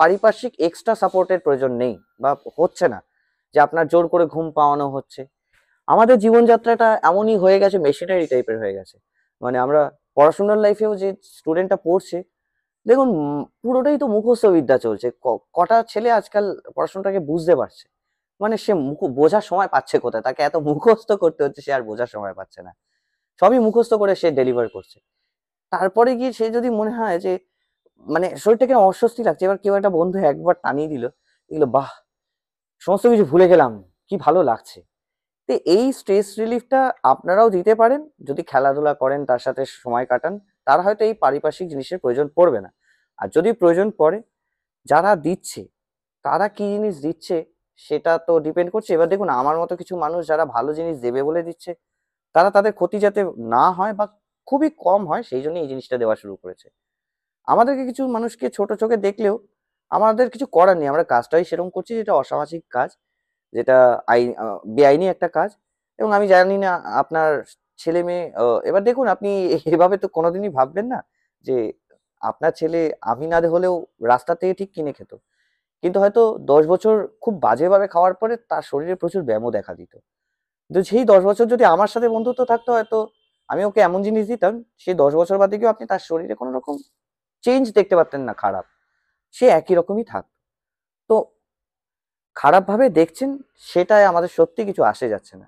পারিপার্শ্বিক এক্সট্রা সাপোর্টের প্রয়োজন নেই বা হচ্ছে না, যে আপনার জোর করে ঘুম পাওয়ানো হচ্ছে। আমাদের জীবনযাত্রাটা এমনই হয়ে গেছে, মেশিনারি টাইপের হয়ে গেছে। মানে আমরা পড়াশোনার লাইফেও যে স্টুডেন্টটা পড়ছে, দেখুন পুরোটাই তো মুখস্থ বিদ্যা চলছে। কটা ছেলে আজকাল পড়াশোনাটাকে বুঝতে পারছে? মানে সে বোঝার সময় পাচ্ছে কোথায়? তাকে এত মুখস্থ করতে হচ্ছে, সে আর বোঝার সময় পাচ্ছে না। সবই মুখস্থ করে সে ডেলিভার করছে। তারপরে গিয়ে সে যদি মনে হয় যে মানে শরীরটাকে অস্বস্তি লাগছে, এবার কেউ একটা বন্ধু একবার টানিয়ে দিল, এগুলো বাহ! সমস্ত কিছু ভুলে গেলাম, কি ভালো লাগছে। তো এই স্ট্রেস রিলিফটা আপনারাও দিতে পারেন যদি খেলাধুলা করেন, তার সাথে সময় কাটান। তার হয়তো এই পারিপার্শ্বিক জিনিসের প্রয়োজন পড়বে না। আর যদি প্রয়োজন পড়ে, যারা দিচ্ছে তারা কি জিনিস দিচ্ছে সেটা তো ডিপেন্ড করছে। এবার দেখুন, আমার মতো কিছু মানুষ যারা ভালো জিনিস দেবে বলে দিচ্ছে, তারা তাদের ক্ষতি যাতে না হয় বা খুবই কম হয় সেই জন্য এই জিনিসটা দেওয়া শুরু করেছে। আমাদেরকে কিছু মানুষকে ছোট চোখে দেখলেও আমাদের কিছু করার নেই, আমরা কাজটাই সেরকম করছি, যেটা অসামাজিক কাজ, যেটা বেআইনি একটা কাজ। এবং আমি জানি না আপনার ছেলে মেয়ে, এবার দেখুন, আপনি এভাবে তো কোনোদিনই ভাববেন না যে আপনার ছেলে আমি না হলেও রাস্তা থেকে ঠিক কিনে খেত, কিন্তু হয়তো 10 বছর খুব বাজেভাবে খাওয়ার পরে তার শরীরে প্রচুর ব্যামো দেখা দিত। তো সেই 10 বছর যদি আমার সাথে বন্ধুত্ব থাকতো, হয়তো আমি ওকে এমন জিনিস দিতাম, সেই 10 বছর বাদে গিয়েও আপনি তার শরীরে কোনো রকম চেঞ্জ দেখতে পারতেন না খারাপ, সে একই রকমই থাকতো। তো খারাপ ভাবে দেখছেন, সেটাই আমাদের সত্যি কিছু আসে যাচ্ছে না।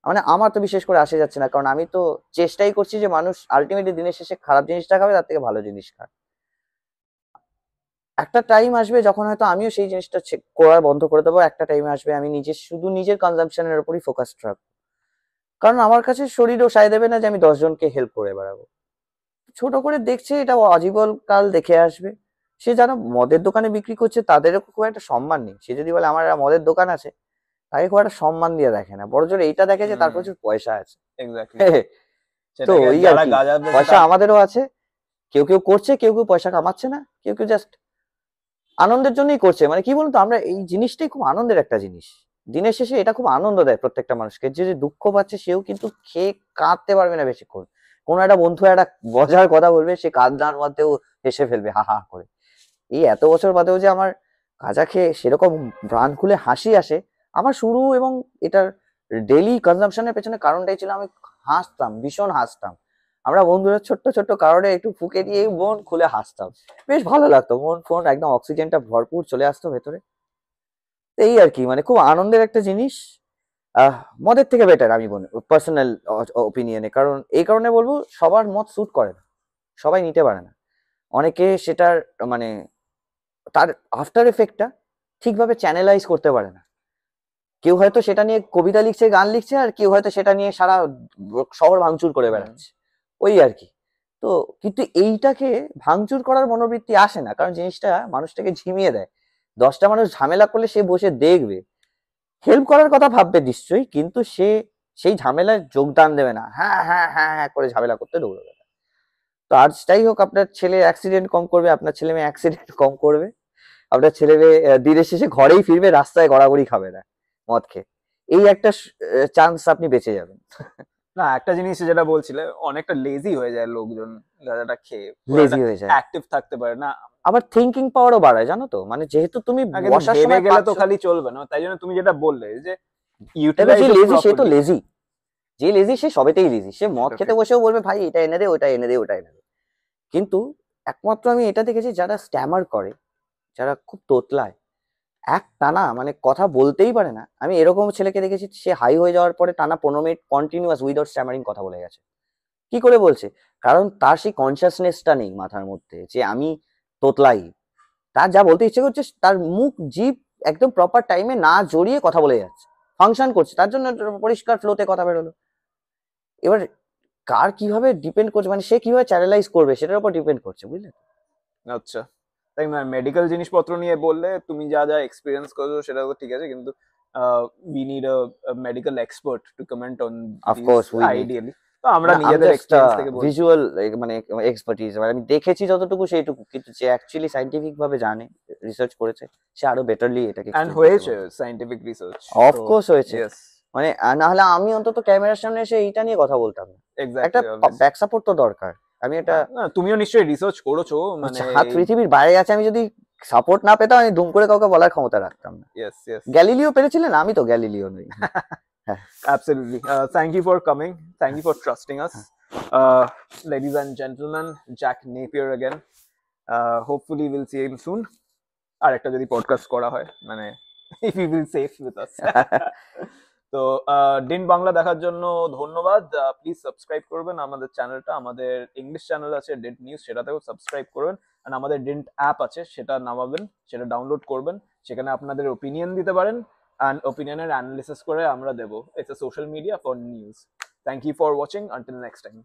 মানে আমার তো বিশেষ করে আসে যাচ্ছে না, কারণ আমি তো চেষ্টাই করছি যে মানুষ আলটিমেটলি দিনের শেষে খারাপ জিনিসটা খাবে তার থেকে ভালো জিনিস খাক। একটা টাইম আসবে যখন হয়তো আমিও সেই জিনিসটা করা বন্ধ করে দেবো। একটা টাইম আসবে আমি শুধু নিজের কনজাম্পশনের উপরই ফোকাস রাখবো, কারণ আমার কাছে শরীরও সায় দেবে না যে আমি 10 জনকে হেল্প করে বেড়াবো। ছোট করে দেখছে, এটা আজীবন কাল দেখে আসবে। সে যারা মদের দোকানে বিক্রি করছে তাদেরও খুব একটা সম্মান নেই। সে যদি বলে আমার একটা মদের দোকান আছে, তাকে খুব একটা সম্মান দিয়ে দেখে না, বড়জোর এইটা দেখে যে তার প্রচুর পয়সা আছে। এক্স্যাক্টলি। তো সেটাকে ওই আর যারা কি, গাঁজা বেচে পয়সা আমাদেরও আছে। কেউ কেউ করছে, কেউ কেউ পয়সা কামাচ্ছে না, কেউ কেউ জাস্ট আনন্দের জন্যই করছে। মানে কি বলুন তো, আমরা এই জিনিসটাই খুব আনন্দের একটা জিনিস। দিনের শেষে এটা খুব আনন্দ দেয় প্রত্যেকটা মানুষকে। যে যে দুঃখ পাচ্ছে সেও কিন্তু খেয়ে কাঁদতে পারবে না বেশিক্ষণ। কোনো একটা বন্ধু একটা মজার কথা বলবে, সে কান্নার মধ্যেও হেসে ফেলবে হা হা করে। এই এত বছর বাদেও যে আমার গাঁজা খেয়ে সেরকম প্রাণ খুলে হাসি আসে, আমার শুরু এবং এটার ডেইলি কনজাম্পশনের পেছনে কারণটাই ছিল আমি হাসতাম, ভীষণ হাসতাম। আমরা বন্ধুরা ছোট্ট ছোট্ট কারণে একটু ফুঁকে দিয়ে মন খুলে হাসতাম, বেশ ভালো লাগতো, মন ফোন একদম অক্সিজেনটা ভরপুর চলে আসতো ভেতরে। তো এই আর কি, মানে খুব আনন্দের একটা জিনিস। আহ মদের থেকে বেটার আমি বলি পার্সোনাল ওপিনিয়নে। কারণ এই কারণে বলবো, সবার মত স্যুট করে না, সবাই নিতে পারে না। অনেকে সেটার মানে তার আফটার এফেক্টটা ঠিকভাবে চ্যানেলাইজ করতে পারে না। কেউ হয়তো সেটা নিয়ে কবিতা লিখছে, গান লিখছে, আর কেউ হয়তো সেটা নিয়ে সারা শহর ভাঙচুর করে বেড়াচ্ছে, ওই আর কি। তো কিন্তু এইটাকে ভাঙচুর করার মনোবৃত্তি আসে না, কারণ জিনিসটা মানুষটাকে ঝিমিয়ে দেয়। 10টা মানুষ ঝামেলা করলে সে বসে দেখবে, হেল্প করার কথা ভাববে নিশ্চয়ই, কিন্তু সে সেই ঝামেলায় যোগদান দেবে না, হ্যাঁ হ্যাঁ হ্যাঁ হ্যাঁ করে ঝামেলা করতে দৌড়বে। তো আর যাই হোক, আপনার ছেলে অ্যাক্সিডেন্ট কম করবে, আপনার ছেলে মেয়ে অ্যাক্সিডেন্ট কম করবে, আপনার ছেলে মেয়ে দিনের শেষে ঘরেই ফিরবে, রাস্তায় গড়াগড়ি খাবে না মদ খেয়ে। এই একটা চান্স আপনি বেঁচে যাবেন। না, একটা জিনিস যেটা বলছিলে, অনেকটা লেজি হয়ে যায় লোকজন গাঁজাটা খেয়ে, লেজি হয়ে যায়, অ্যাক্টিভ থাকতে পারে না। আবার থিঙ্কিং পাওয়ারও বাড়ায়, জানো তো, মানে যেহেতু তুমি না, কিন্তু বসার ভেবে সময় গেলে তো পাচ্ছ- খালি চলবে না, তাই জন্য তুমি যেটা বললে যে তবে ইউটিলাইজ যে ইট লেজি সে তো প্রপারলি। লেজি, যে লেজি সে সবেতেই লেজি। সে মদ সেটা খেতে ঠিক। বসেও বলবে ভাই এটা এনে দে, ওটা এনে দে, ওটা এনে দে। কিন্তু একমাত্র আমি এটা দেখেছি যারা স্ট্যামার করে, যারা খুব তোতলায়, এক টানা মানে কথা বলতেই পারে না, আমি এরকম ছেলেকে দেখেছি সে হাই হয়ে যাওয়ার পরে টানা 15 মিনিট কন্টিনিউয়াস উইদাউট স্ট্যামারিং কথা বলে গেছে। কি করে বলছে? কারণ তার সেই কনসিয়াসনেসটা নেই মাথার মধ্যে যে আমি তোতলাই। তার যা বলতে ইচ্ছে করছে তার মুখ জিভ একদম প্রপার টাইমে না জড়িয়ে কথা বলে যাচ্ছে, ফাংশন করছে, তার জন্য একটা পরিষ্কার ফ্লোতে কথা বেরোলো। এবার কার কিভাবে ডিপেন্ড করছে, মানে সে কিভাবে চ্যানেলাইজ করবে সেটার উপর ডিপেন্ড করছে, বুঝলে? আচ্ছা, তাই মেডিকেল জিনিসপত্র নিয়ে বললে তুমি যা যা এক্সপিরিয়েন্স করেছো সেটা তো ঠিক আছে, কিন্তু we need a medical expert to comment on Of these course, we need. ideally. তো আমরা নিজেদের এক্সপিরিয়েন্স থেকে বলছি। ভিজুয়াল মানে এক্সপার্টিজ, মানে আমি দেখেছি যতটুকু সেইটুকু, কিন্তু যে অ্যাকচুয়ালি সাইন্টিফিক ভাবে জানে, রিসার্চ করেছে, সে আরো বেটারলি এটাকে এন্ড হয়েছে সাইন্টিফিক রিসার্চ, অফ কোর্স হয়েছে। ইয়েস, মানে না হলে আমি অন্তত ক্যামেরার সামনে এসে এইটা নিয়ে কথা বলতাম না। একটা এক্স্যাক্টলি। ব্যাক সাপোর্ট তো দরকার। আমি এটা তুমিও নিশ্চয়ই রিসার্চ করেছো, মানে হাত পৃথিবীর বাইরে আছে, আমি যদি সাপোর্ট না পেতাম আমি দুম করে কাউকে বলার ক্ষমতা রাখতাম না। ইয়েস ইয়েস, গ্যালিলিও পেরেছিলেন, আমি তো গ্যালিলিও নই। absolutely. Thank you for coming. Thank you for trusting us. Ladies and gentlemen, Jack Napier again. Hopefully we'll see him soon. আর একটা যদি পডকাস্ট করা হয়, মানে if he will safe with us. তো ডিন বাংলা দেখার জন্য ধন্যবাদ। প্লিজ সাবস্ক্রাইব করবেন আমাদের চ্যানেলটা। আমাদের ইংলিশ চ্যানেল আছে ডেন্ট নিউজ, সেটাতেও সাবস্ক্রাইব করবেন। আর আমাদের ডেন্ট অ্যাপ আছে, সেটা নামাবেন, সেটা ডাউনলোড করবেন। সেখানে আপনাদের ওপিনিয়ন দিতে পারেন, and opinioner analysis করে আমরা দেবো। It's a social media for news. Thank you for watching. Until next time.